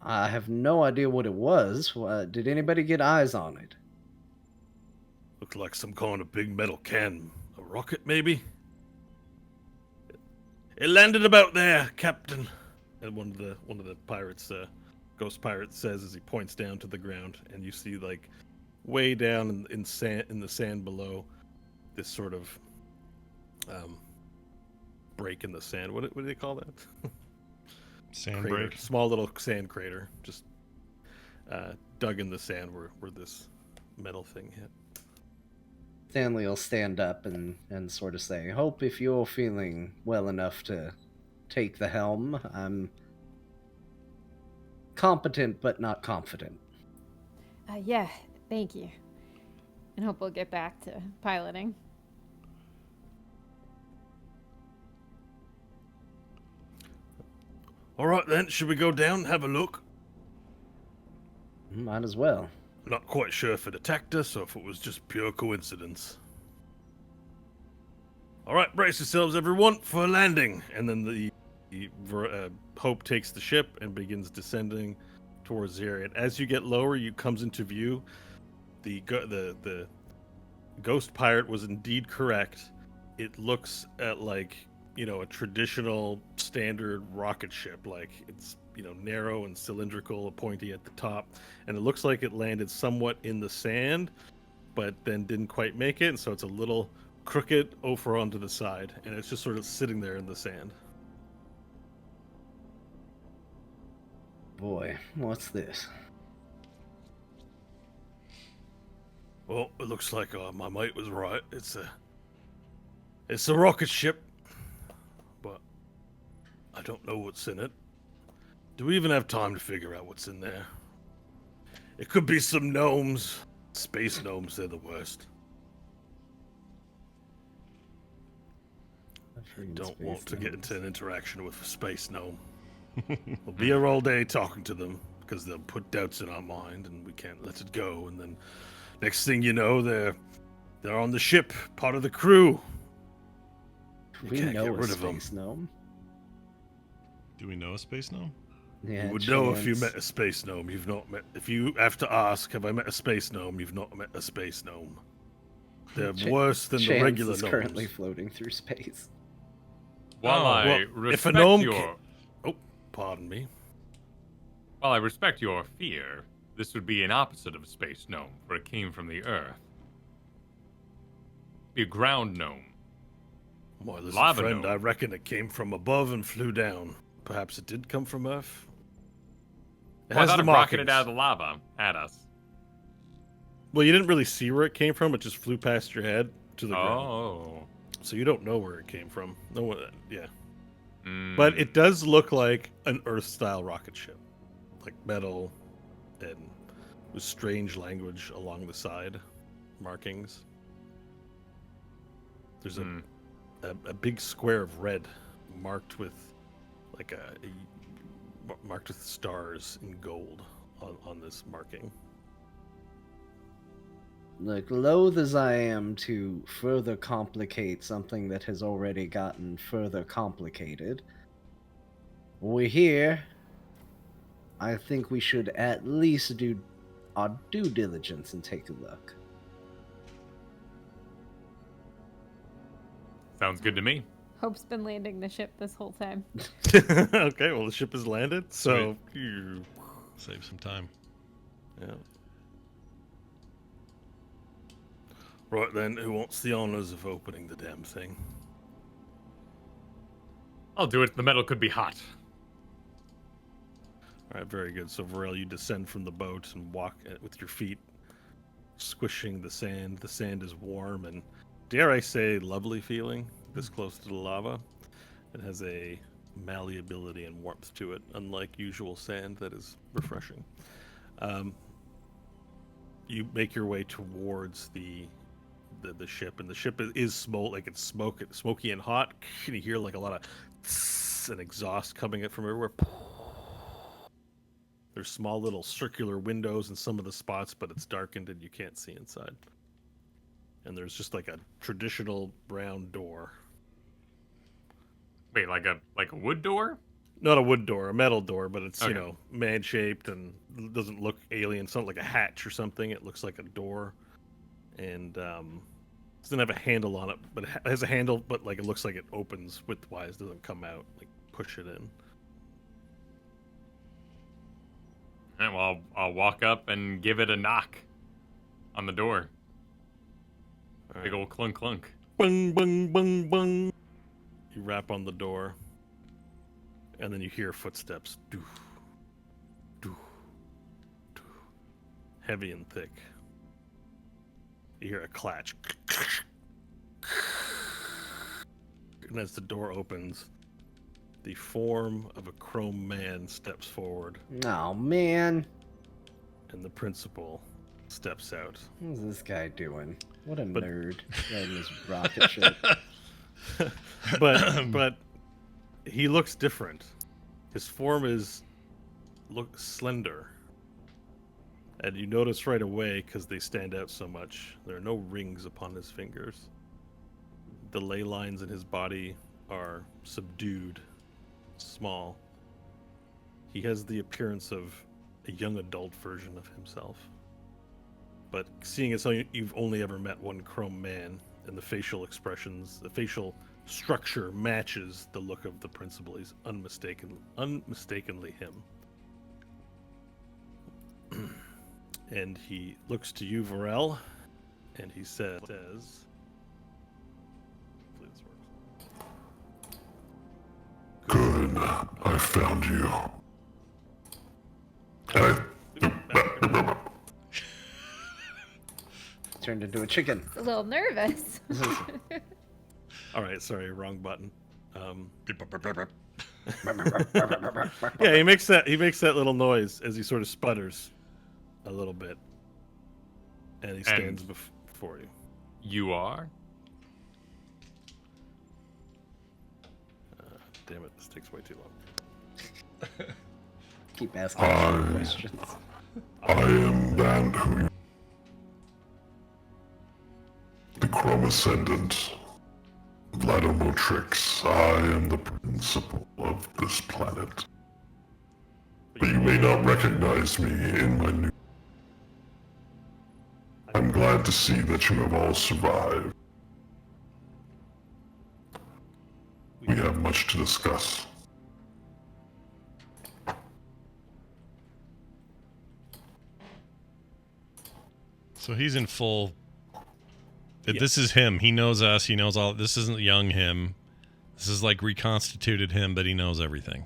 I have no idea what it was. Did anybody get eyes on it? Looked like some kind of big metal can. A rocket, maybe? It landed about there, Captain. And one of the pirates, ghost pirates, says as he points down to the ground, and you see like way down in the sand below this sort of break in the sand. What do they call that? Sand Crater. break. Small little sand crater, just dug in the sand where this metal thing hit. Stanley will stand up and sort of say, "Hope if you're feeling well enough to take the helm. I'm competent but not confident." Yeah, thank you. And hope we'll get back to piloting. All right then, should we go down and have a look? Might as well. Not quite sure if it attacked us or if it was just pure coincidence. All right, brace yourselves, everyone, for a landing. And then the Hope takes the ship and begins descending towards the area. And as you get lower, you comes into view. The ghost pirate was indeed correct. It looks at like, you know, a traditional standard rocket ship. Like it's, you know, narrow and cylindrical, pointy at the top, and it looks like it landed somewhat in the sand, but then didn't quite make it, and so it's a little crooked over onto the side, and it's just sort of sitting there in the sand. Boy, what's this? Well, it looks like my mate was right. It's a rocket ship, but I don't know what's in it. Do we even have time to figure out what's in there? It could be some gnomes. Space gnomes, they're the worst. I don't want to get into an interaction with a space gnome. We'll be here all day talking to them because they'll put doubts in our mind and we can't let it go. And then next thing you know, they're on the ship, part of the crew. We can't know get a rid of 'em. space gnome. Do we know a space gnome? Yeah, You would know if you chance. met a space gnome. You've not met. If you have to ask, have I met a space gnome? You've not met a space gnome. They're worse than the Chance regular is gnomes. currently floating through space. While I well, if a respect gnome your Pardon me. while I respect your fear, this would be an opposite of a space gnome, for it came from the Earth. Be a ground gnome. Well, there's Lava a friend. gnome. I reckon it came from above and flew down. Perhaps it did come from Earth. It Well, I has thought the it rocketed markings. out of the lava at us. Well, you didn't really see where it came from. It just flew past your head to the ground. Oh. So you don't know where it came from. No one. Yeah. Mm. But it does look like an Earth-style rocket ship, like metal and with strange language along the side markings. There's Hmm. a big square of red marked with marked with stars in gold on this marking. Look, loath as I am to further complicate something that has already gotten further complicated, we're here. I think we should at least do our due diligence and take a look. Sounds good to me. Hope's been landing the ship this whole time. Okay, well the ship has landed, so Save some time. yeah. Right then, who wants the honors of opening the damn thing? I'll do it. The metal could be hot. All right, very good. So, Varel, you descend from the boat and walk with your feet squishing the sand. The sand is warm and, dare I say, lovely feeling this close to the lava. It has a malleability and warmth to it, unlike usual sand that is refreshing. You make your way towards the ship, and the ship is smoky and hot. You hear like a lot of tss and exhaust coming from everywhere. There's small little circular windows in some of the spots, but it's darkened and you can't see inside. And there's just like a traditional brown door. Wait, like a wood door? Not a wood door, a metal door, but it's, Okay. man-shaped and doesn't look alien. It's not like a hatch or something. It looks like a door. And doesn't have a handle on it, but it has a handle, but like it looks like it opens widthwise, doesn't come out. Like push it in. All right, well, I'll walk up and give it a knock on the door. All Big right. old clunk clunk. Bung, bung, bung, bung. You rap on the door, and then you hear footsteps. Doo, doo, doo. Heavy and thick. You hear a clatch. And as the door opens, the form of a chrome man steps forward, Oh, man. and the principal steps out. What's this guy doing? What a But- nerd. Riding his rocket ship. But he looks different. His form looks slender, and you notice right away because they stand out so much. There are no rings upon his fingers. The ley lines in his body are subdued, small. He has the appearance of a young adult version of himself. But seeing as how you've only ever met one chrome man, and the facial expressions, the facial structure matches the look of the principal. He's unmistakably him. And he looks to you, Varel, and he says, hopefully this works. Good, I found you. Turned into a chicken. A little nervous. All right, sorry, wrong button. Yeah, he makes that little noise as he sort of sputters a little bit, and he stands before you. You are? Damn it, this takes way too long. Keep asking questions. I am that who the Chrome Ascendant, Vladomotrix. I am the principal of this planet. But you may not recognize me in my new... I'm glad to see that you have all survived. We have much to discuss. So he's in full. Yeah. This is him. He knows us. He knows all. This isn't young him. This is like reconstituted him, but he knows everything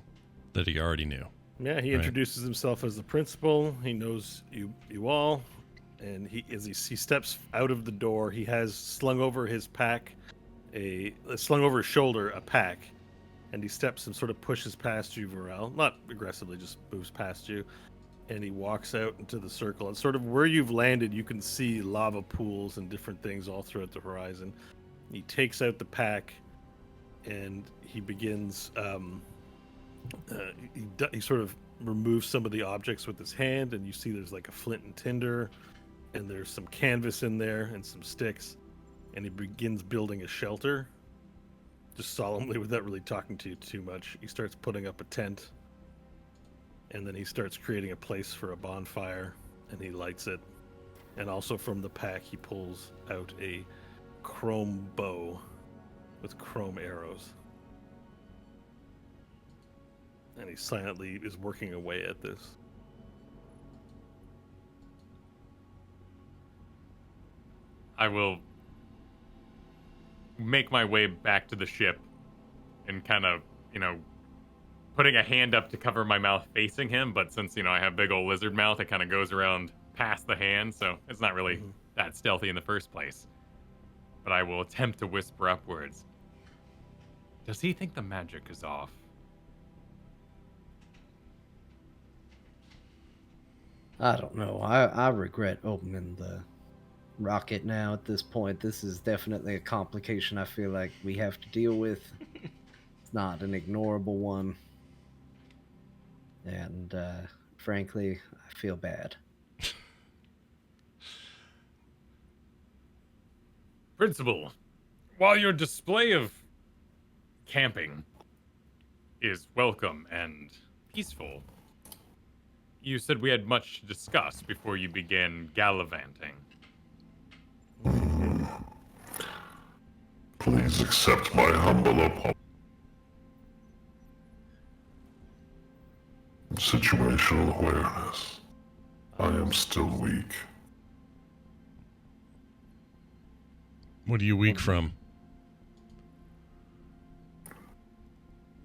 that he already knew. Yeah, he Right. introduces himself as the principal. He knows you all, and he steps out of the door, he has slung over his pack, slung over his shoulder a pack, and he steps and sort of pushes past you, Varel. Not aggressively, just moves past you, and he walks out into the circle. And sort of where you've landed, you can see lava pools and different things all throughout the horizon. He takes out the pack and he begins. He sort of removes some of the objects with his hand, and you see there's like a flint and tinder, and there's some canvas in there and some sticks, and he begins building a shelter. Just solemnly, without really talking to you too much, he starts putting up a tent, and then he starts creating a place for a bonfire, and he lights it. And also from the pack, he pulls out a chrome bow with chrome arrows. And he silently is working away at this. I will make my way back to the ship and kind of, putting a hand up to cover my mouth facing him, but since, I have big old lizard mouth, it kind of goes around past the hand, so it's not really that stealthy in the first place. But I will attempt to whisper upwards. Does he think the magic is off? I don't know. I regret opening the rocket now at this point. This is definitely a complication I feel like we have to deal with. It's not an ignorable one. And frankly, I feel bad. Principal, while your display of camping is welcome and peaceful, you said we had much to discuss before you began gallivanting. Please accept my humble apology. Situational awareness. I am still weak. What are you weak from?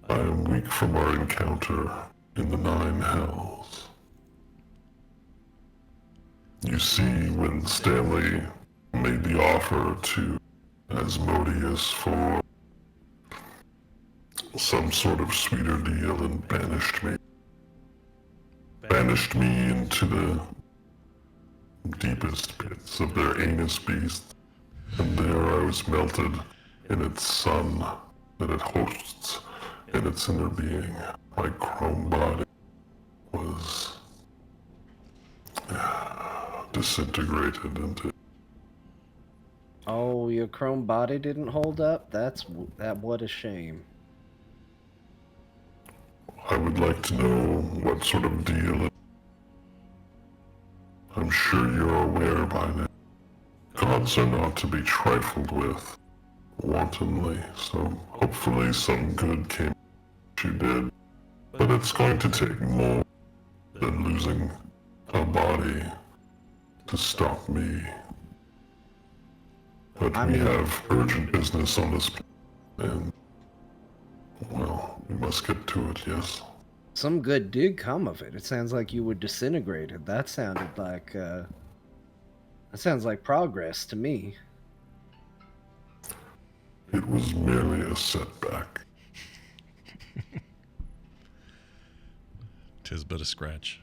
I am weak from our encounter in the Nine Hells. You see, when Stanley made the offer to Asmodeus for some sort of sweeter deal and banished me into the deepest pits of their anus beast, and there I was melted in its sun that it hosts in its inner being. My chrome body was disintegrated into. Oh, your chrome body didn't hold up? What a shame. I would like to know what sort of deal. I'm sure you're aware by now. Gods are not to be trifled with wantonly, so hopefully some good came what you did. But it's going to take more than losing a body to stop me. But we have urgent business on this planet, and, well, we must get to it, yes? Some good did come of it. It sounds like you were disintegrated. That sounds like progress to me. It was merely a setback. 'Tis but a scratch.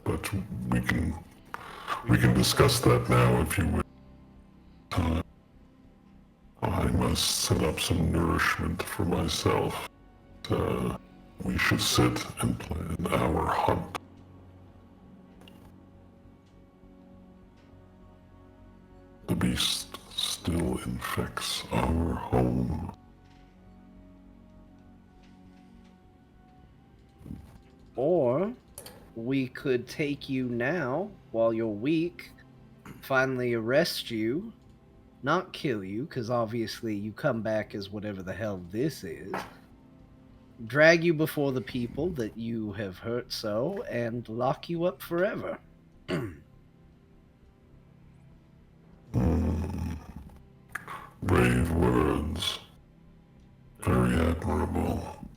But we can discuss that now if you wish. I must set up some nourishment for myself. We should sit and plan our hunt. The beast still infects our home. Or we could take you now while you're weak, finally arrest you, not kill you, because obviously you come back as whatever the hell this is, drag you before the people that you have hurt so, and lock you up forever. Brave words. Very admirable.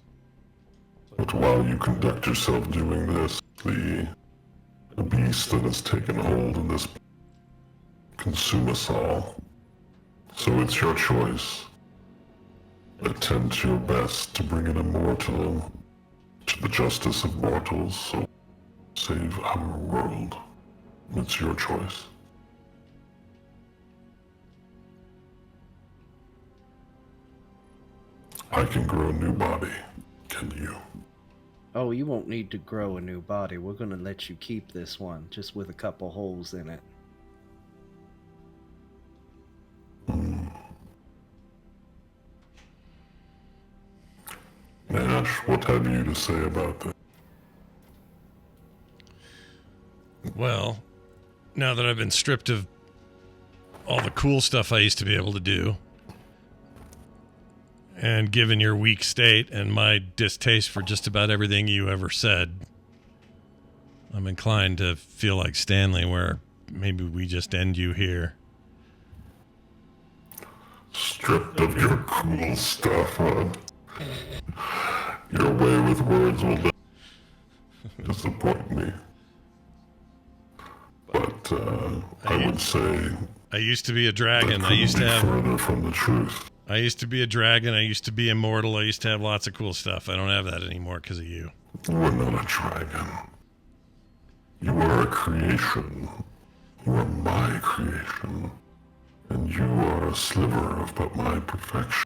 But while you conduct yourself doing this, the beast that has taken hold in this consume us all. So it's your choice. Attempt your best to bring an immortal to the justice of mortals, so save our world. It's your choice. I can grow a new body. Can you? Oh, you won't need to grow a new body. We're gonna let you keep this one, just with a couple holes in it. Nash, what have you to say about this? Well, now that I've been stripped of all the cool stuff I used to be able to do, and given your weak state and my distaste for just about everything you ever said, I'm inclined to feel like Stanley, where maybe we just end you here. Stripped of your cool stuff, huh? Your way with words will never disappoint me. But I would say I used to be a dragon. that I used to couldn't be have. further from the truth. I used to be a dragon. I used to be immortal. I used to have lots of cool stuff. I don't have that anymore because of you. You are not a dragon. You are a creation. You are my creation. And you are a sliver of but my perfection.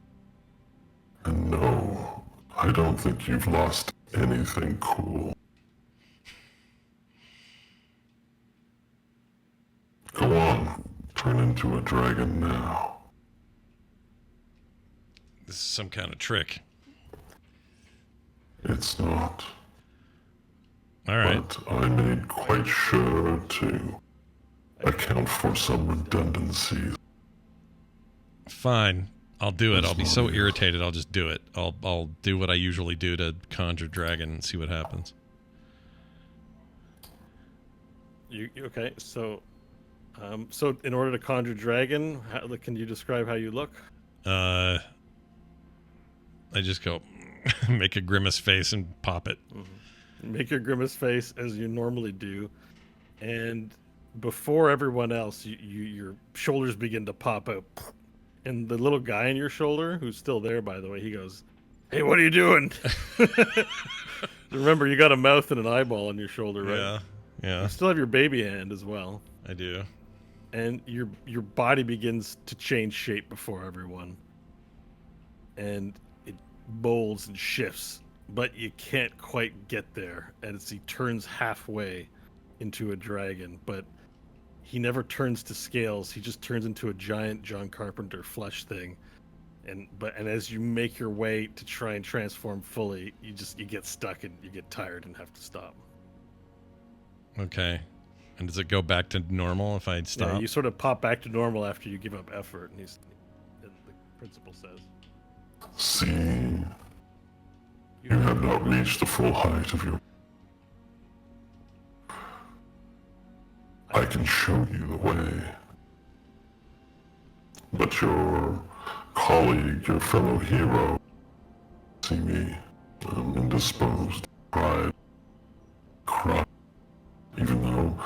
And no, I don't think you've lost anything cool. Go on, turn into a dragon now. This is some kind of trick. It's not. All right. But I made quite sure to account for some redundancies. Fine. I'll do it. I'll be so irritated. I'll just do it. I'll do what I usually do to conjure dragon and see what happens. Okay? So in order to conjure dragon, can you describe how you look? I just go make a grimace face and pop it. Mm-hmm. Make your grimace face as you normally do, and before everyone else, your shoulders begin to pop out. And the little guy on your shoulder, who's still there, by the way, he goes, "Hey, what are you doing?" Remember, you got a mouth and an eyeball on your shoulder, right? Yeah. You still have your baby hand as well. I do. And your body begins to change shape before everyone. And it molds and shifts, but you can't quite get there. And he turns halfway into a dragon, but he never turns to scales. He just turns into a giant John Carpenter flesh thing. And as you make your way to try and transform fully, you get stuck and you get tired and have to stop. Okay. And does it go back to normal if I stop? Yeah, you sort of pop back to normal after you give up effort, and the principal says, See, you have not reached the full height of your... I can show you the way. But your colleague, your fellow hero, see me, I'm indisposed, pride, cry, even though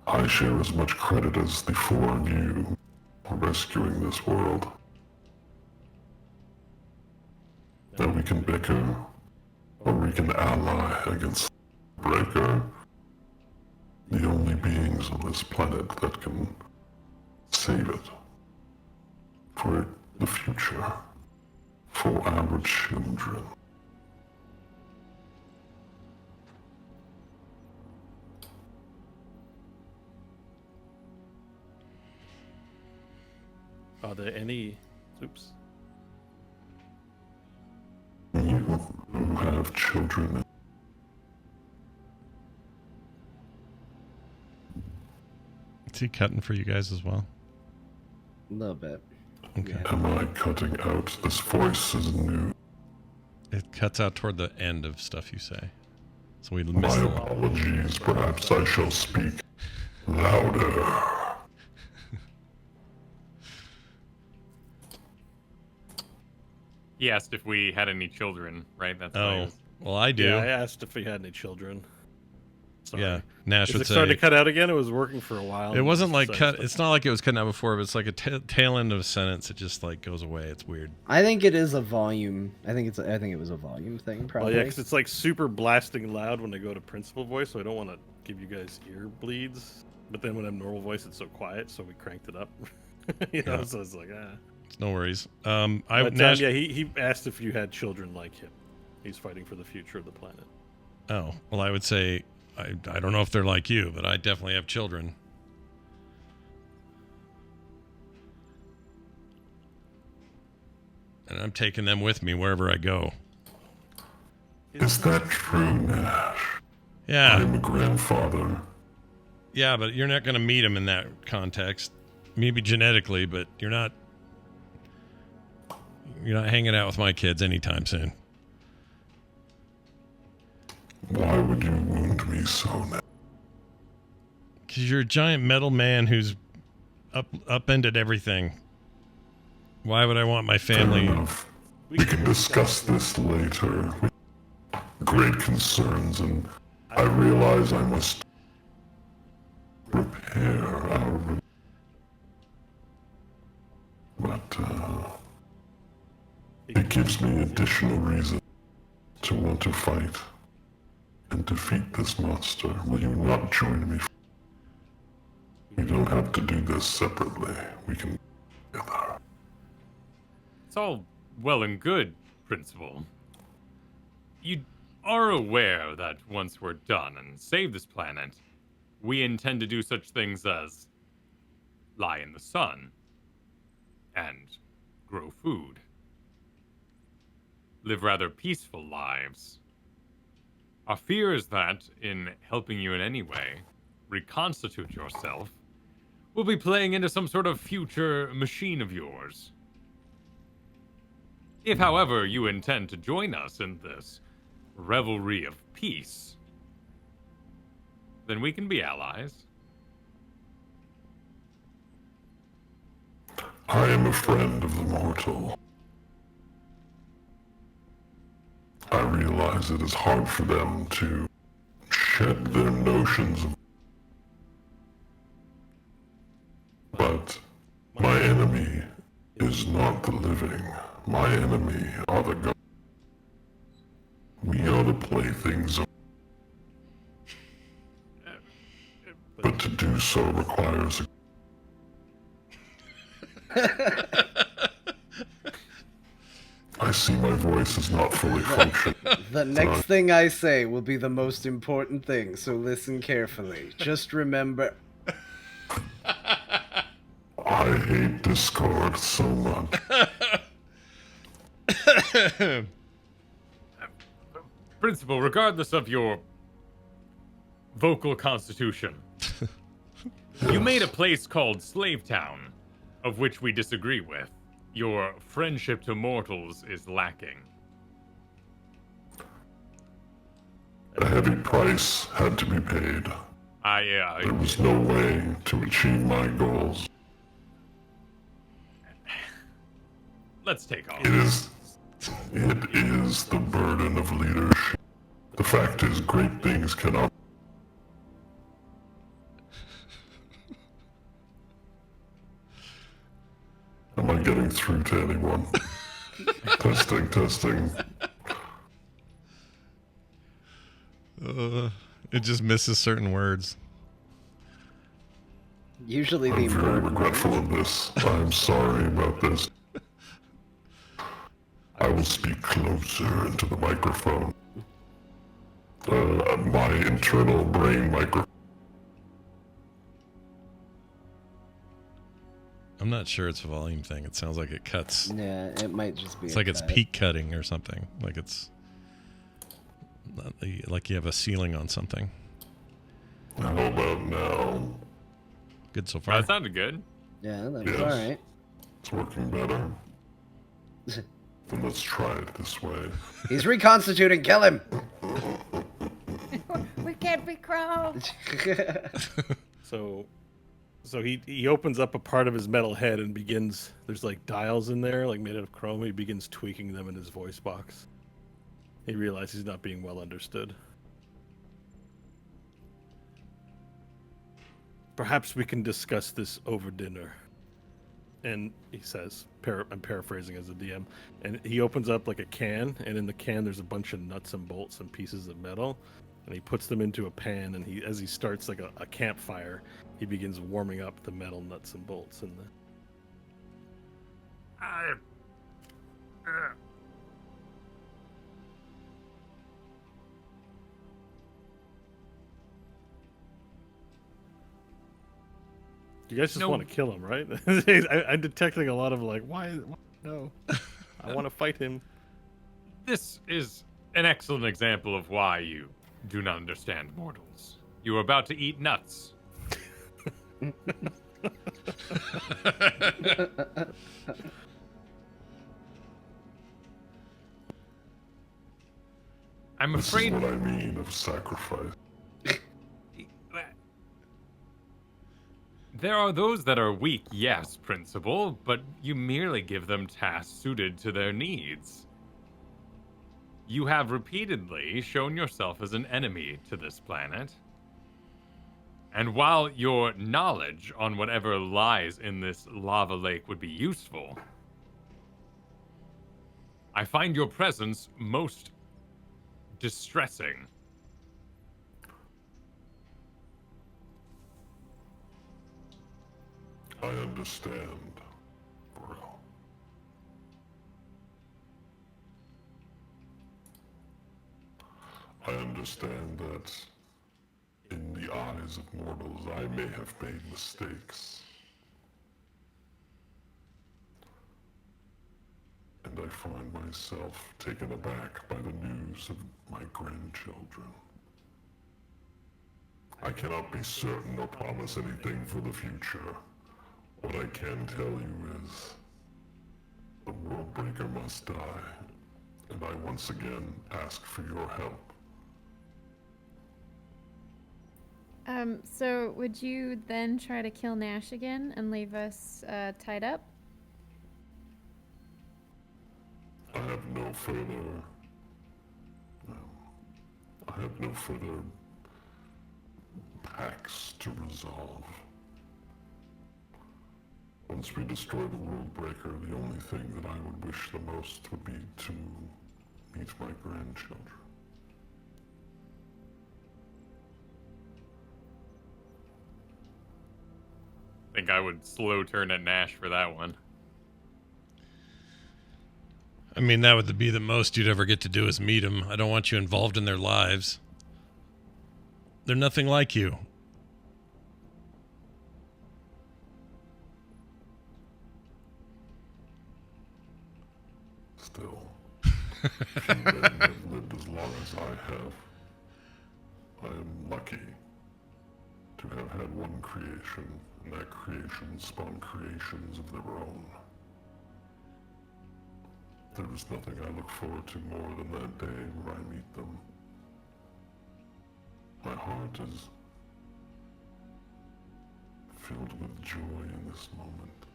I share as much credit as the four of you for rescuing this world. That we can bicker, or we can ally against Breaker, the only beings on this planet that can save it for the future, for our children. "Are there any?" Oops. You who have children. Is he cutting for you guys as well? A little bit. Okay. Yeah. Am I cutting out? This voice is new. It cuts out toward the end of stuff you say. So we My miss the apologies. Perhaps I shall speak louder. He asked if we had any children, right? That's why he Oh, was- well, I do. Yeah, I asked if he had any children. Sorry. Yeah. Nash Is would it starting say. to cut out again? It was working for a while. It wasn't like Sorry, cut. but- It's not like it was cutting out before, but it's like a tail end of a sentence. It just like goes away. It's weird. I think it is a volume. I think it was a volume thing, Well, probably. yeah, because it's like super blasting loud when I go to principal voice, so I don't want to give you guys ear bleeds. But then when I'm normal voice, it's so quiet, so we cranked it up. Yeah. So it's like, It's no worries. Yeah, he asked if you had children like him. He's fighting for the future of the planet. Oh, well, I would say, I don't know if they're like you, but I definitely have children. And I'm taking them with me wherever I go. Is that true, Nash? Yeah. I'm a grandfather. Yeah, but you're not going to meet them in that context. Maybe genetically, but you're not hanging out with my kids anytime soon. Why would you wound me so, Nash? Because you're a giant metal man who's upended everything. Why would I want my family? Fair enough. We can discuss this later. Great concerns, and I realize I must repair our... But, it gives me additional reason to want to fight and defeat this monster. Will you not join me? We don't have to do this separately. We can do it together. It's all well and good, Principal. You are aware that once we're done and save this planet, we intend to do such things as lie in the sun and grow food. Live rather peaceful lives. Our fear is that, in helping you in any way, reconstitute yourself, we'll be playing into some sort of future machine of yours. If, however, you intend to join us in this revelry of peace, then we can be allies. I am a friend of the mortal. I realize it is hard for them to shed their notions of... But my enemy is not the living. My enemy are the gods. We are the playthings of... But to do so requires a... I see my voice is not fully functioning. The next thing I say will be the most important thing, so listen carefully. Just remember... I hate Discord so much. Principal, regardless of your vocal constitution, you made a place called Slavetown, of which we disagree with. Your friendship to mortals is lacking. A heavy price had to be paid. There was no way to achieve my goals. Let's take off. It is the burden of leadership. The fact is, great things cannot... Am I getting through to anyone? Testing. It just misses certain words. Usually the I'm very important regretful of this. I am sorry about this. I will speak closer into the microphone. My internal brain microphone. I'm not sure it's a volume thing. It sounds like it cuts. Yeah, it might just be. It's like it's peak cutting or something. Like it's like you have a ceiling on something. How about now? Good so far. That sounded good. Yeah, that was Yes. alright. It's working better. Then let's try it this way. He's reconstituting, kill him! We can't be crowned. So he opens up a part of his metal head and begins. There's like dials in there, like made out of chrome. He begins tweaking them in his voice box. He realizes he's not being well understood. Perhaps we can discuss this over dinner. And he says, I'm paraphrasing as a DM, and he opens up like a can, and in the can there's a bunch of nuts and bolts and pieces of metal, and he puts them into a pan, and as he starts like a campfire, he begins warming up the metal nuts and bolts in the... You guys just No. want to kill him, right? I'm detecting a lot of like, why no? I want to fight him. This is an excellent example of why you do not understand mortals. You are about to eat nuts. I'm This is afraid what I mean of sacrifice. there are those that are weak, yes, Principal, but you merely give them tasks suited to their needs. You have repeatedly shown yourself as an enemy to this planet. And while your knowledge on whatever lies in this lava lake would be useful, I find your presence most distressing. I understand, bro. I understand that in the eyes of mortals, I may have made mistakes. And I find myself taken aback by the news of my grandchildren. I cannot be certain or promise anything for the future. What I can tell you is, the World Breaker must die, and I once again ask for your help. So would you then try to kill Nash again and leave us tied up? I have no further pacts to resolve. Once we destroy the World Breaker, the only thing that I would wish the most would be to meet my grandchildren. I think I would slow turn at Nash for that one. I mean, that would be the most you'd ever get to do is meet them. I don't want you involved in their lives. They're nothing like you. Still, few men have lived as long as I have. I am lucky to have had one creation, and that creation spawned creations of their own. There is nothing I look forward to more than that day where I meet them. My heart is filled with joy in this moment,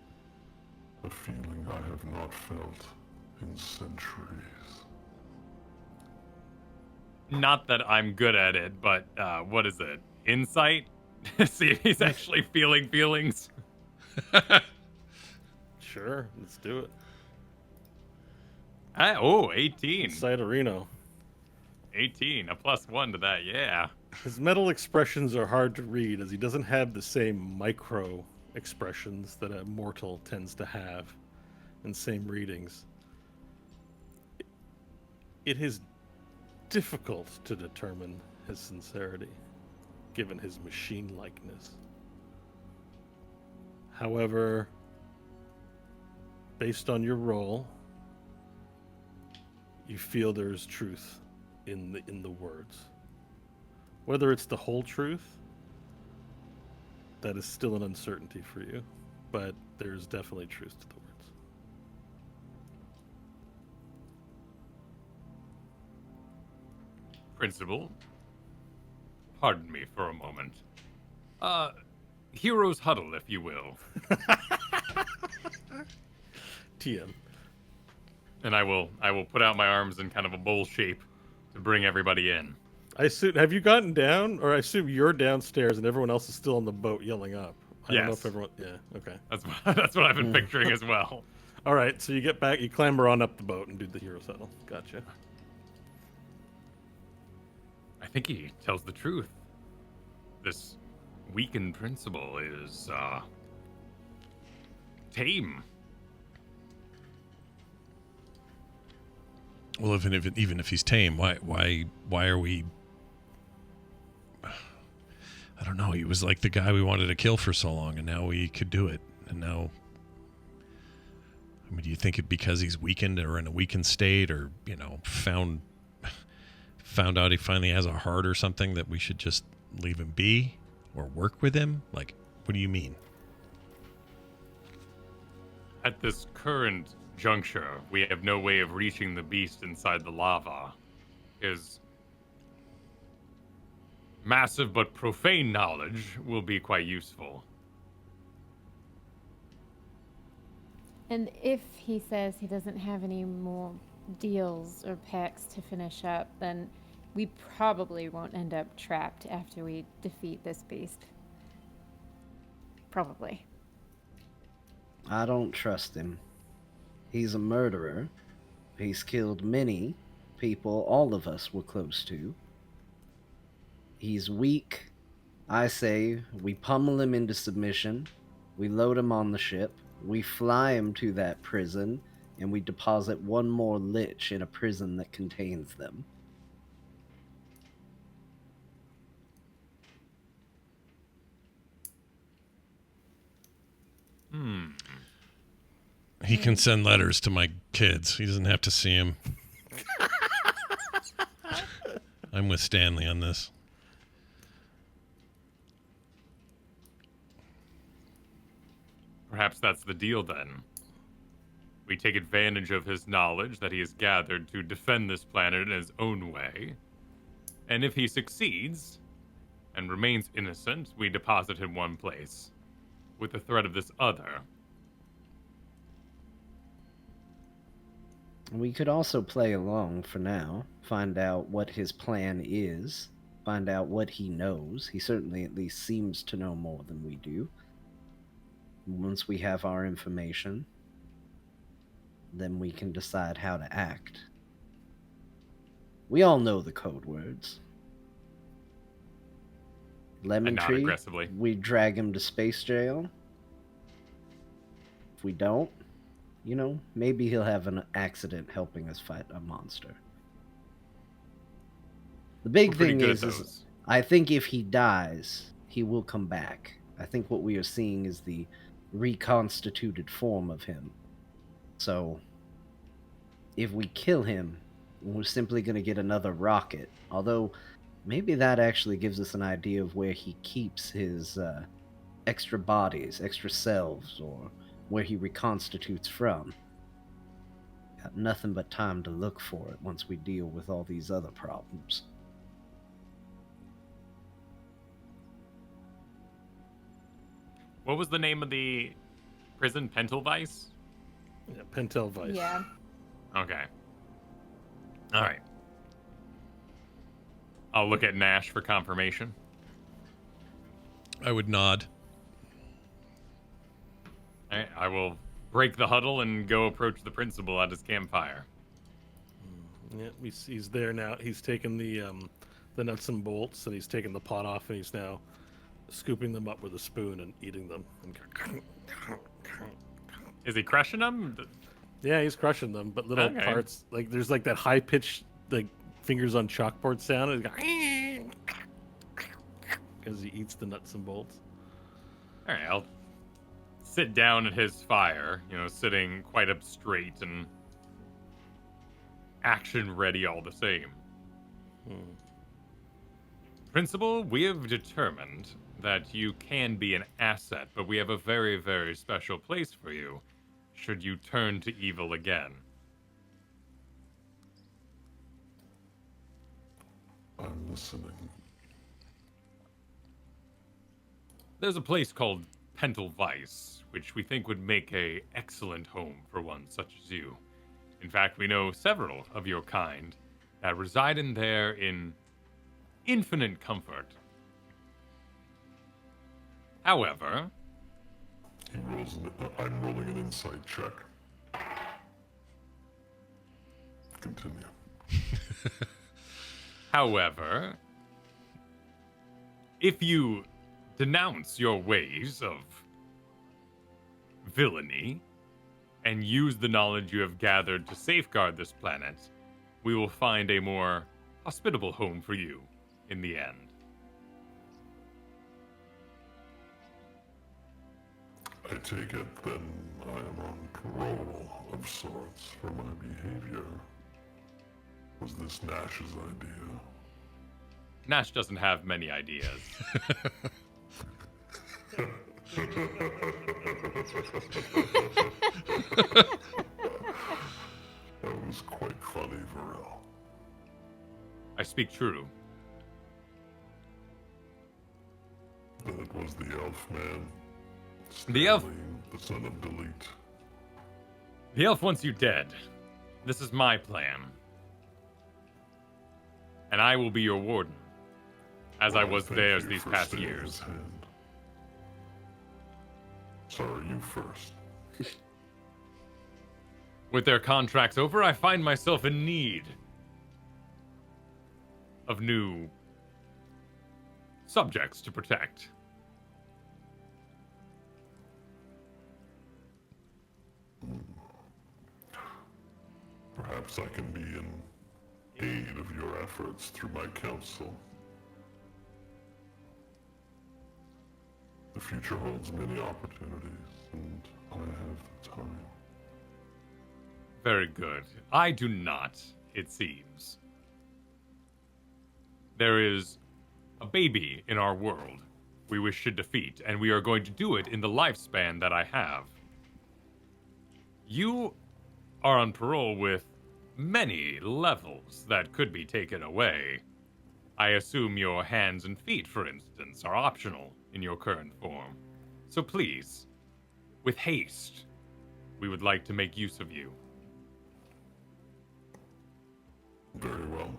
a feeling I have not felt in centuries. Not that I'm good at it, but what is it? Insight? See if he's actually feeling feelings. Sure, let's do it. 18. Cytorino. 18, a +1 to that, yeah. His mental expressions are hard to read as he doesn't have the same micro expressions that a mortal tends to have in same readings. It is difficult to determine his sincerity, given his machine-likeness. However, based on your role, you feel there is truth in the words. Whether it's the whole truth, that is still an uncertainty for you, but there's definitely truth to the words. Principal, pardon me for a moment. Heroes huddle, if you will. TM. And I will put out my arms in kind of a bowl shape to bring everybody in. I assume, have you gotten down, or I assume you're downstairs and everyone else is still on the boat yelling up? I don't know if everyone. Yeah, okay. That's what I've been picturing as well. All right, so you get back, you clamber on up the boat and do the hero settle. Gotcha. I think he tells the truth. This weakened principal is tame. Well, even if he's tame, why are we? I don't know. He was like the guy we wanted to kill for so long, and now we could do it. And now, I mean, do you think it because he's weakened or in a weakened state, or found out he finally has a heart or something, that we should just leave him be or work with him? Like, what do you mean? At this current juncture, we have no way of reaching the beast inside the lava. His massive but profane knowledge will be quite useful. And if he says he doesn't have any more deals or pacts to finish up, then we probably won't end up trapped after we defeat this beast. Probably. I don't trust him. He's a murderer. He's killed many people all of us were close to. He's weak. I say we pummel him into submission, we load him on the ship, we fly him to that prison, and we deposit one more lich in a prison that contains them. He can send letters to my kids. He doesn't have to see them. I'm with Stanley on this. Perhaps that's the deal then. We take advantage of his knowledge that he has gathered to defend this planet in his own way. And if he succeeds and remains innocent, we deposit him one place with the threat of this other. We could also play along for now, find out what his plan is, find out what he knows. He certainly at least seems to know more than we do. Once we have our information, then we can decide how to act. We all know the code words. Lemon not Tree, aggressively. we drag him to space jail. If we don't, maybe he'll have an accident helping us fight a monster. The big thing is I think if he dies, he will come back. I think what we are seeing is the reconstituted form of him. So, if we kill him, we're simply going to get another rocket. Although, maybe that actually gives us an idea of where he keeps his extra bodies, extra selves, or where he reconstitutes from. Got nothing but time to look for it once we deal with all these other problems. What was the name of the prison? Pentelweiss? Yeah, Pentelweiss. Yeah. Okay. All right. I'll look at Nash for confirmation. I would nod. All right, I will break the huddle and go approach the principal at his campfire. Yeah, he's there now. He's taken the nuts and bolts, and he's taken the pot off, and he's now scooping them up with a spoon and eating them. Is he crushing them? Yeah, he's crushing them, but little Okay. parts, like there's like that high pitched like fingers on chalkboard sound as he eats the nuts and bolts. All right, I'll sit down at his fire, sitting quite up straight and action ready all the same. Principal, we have determined that you can be an asset, but we have a very, very special place for you should you turn to evil again. I'm listening. There's a place called Pentelweiss, which we think would make a excellent home for one such as you. In fact, we know several of your kind that reside in there in infinite comfort. However, I'm rolling an insight check. Continue. However, if you denounce your ways of villainy and use the knowledge you have gathered to safeguard this planet, we will find a more hospitable home for you in the end. I take it then I am on parole of sorts for my behavior. Was this Nash's idea? Nash doesn't have many ideas. That was quite funny, Varel. I speak true. Then it was the elf man. The elf- Stanley, the son of Delete. The elf wants you dead. This is my plan. And I will be your warden, as I Well, was thank theirs you these for past staying years. his hand. Sorry, you first. With their contracts over, I find myself in need of new subjects to protect. Perhaps I can be in aid of your efforts through my counsel. The future holds many opportunities, and I have the time. Very good. I do not, it seems. There is a baby in our world we wish to defeat, and we are going to do it in the lifespan that I have. You are on parole with many levels that could be taken away. I assume your hands and feet, for instance, are optional in your current form. So please, with haste, we would like to make use of you. Very well.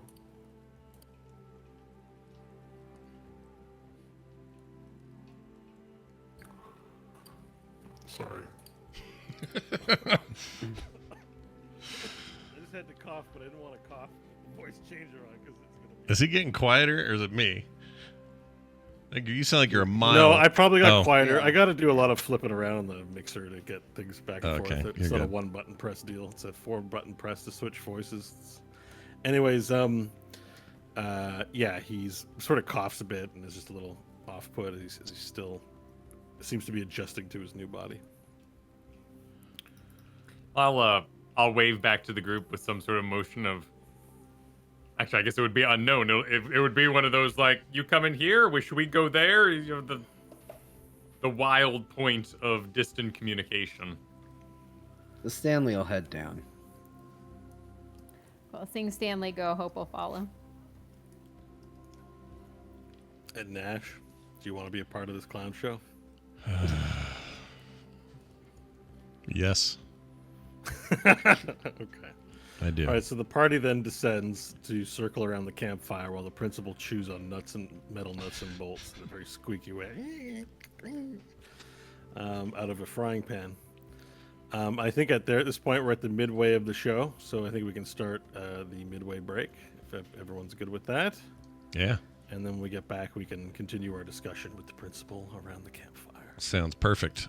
Sorry. I just had to cough, but I didn't want to cough voice changer on because it's gonna be. Is he getting quieter, or is it me? Like, you sound like you're a mile. No, I probably got Oh. quieter. I got to do a lot of flipping around the mixer to get things back and Okay, forth. you're It's not a good. one-button press deal. It's a 4-button press to switch voices. Anyways, yeah, he's sort of coughs a bit and is just a little off-put. He's still seems to be adjusting to his new body. I'll wave back to the group with some sort of motion of. Actually, I guess it would be unknown. It would be one of those like, you come in here, should we go there? You know, the wild point of distant communication. The Stanley will head down. Well, sing Stanley go, hope will follow. And Nash, do you want to be a part of this clown show? Yes, Okay. I do. All right, so the party then descends to circle around the campfire while the principal chews on metal nuts and bolts in a very squeaky way out of a frying pan. I think at this point we're at the midway of the show, so I think we can start the midway break if everyone's good with that. Yeah, And then when we get back, we can continue our discussion with the principal around the campfire. sounds perfect.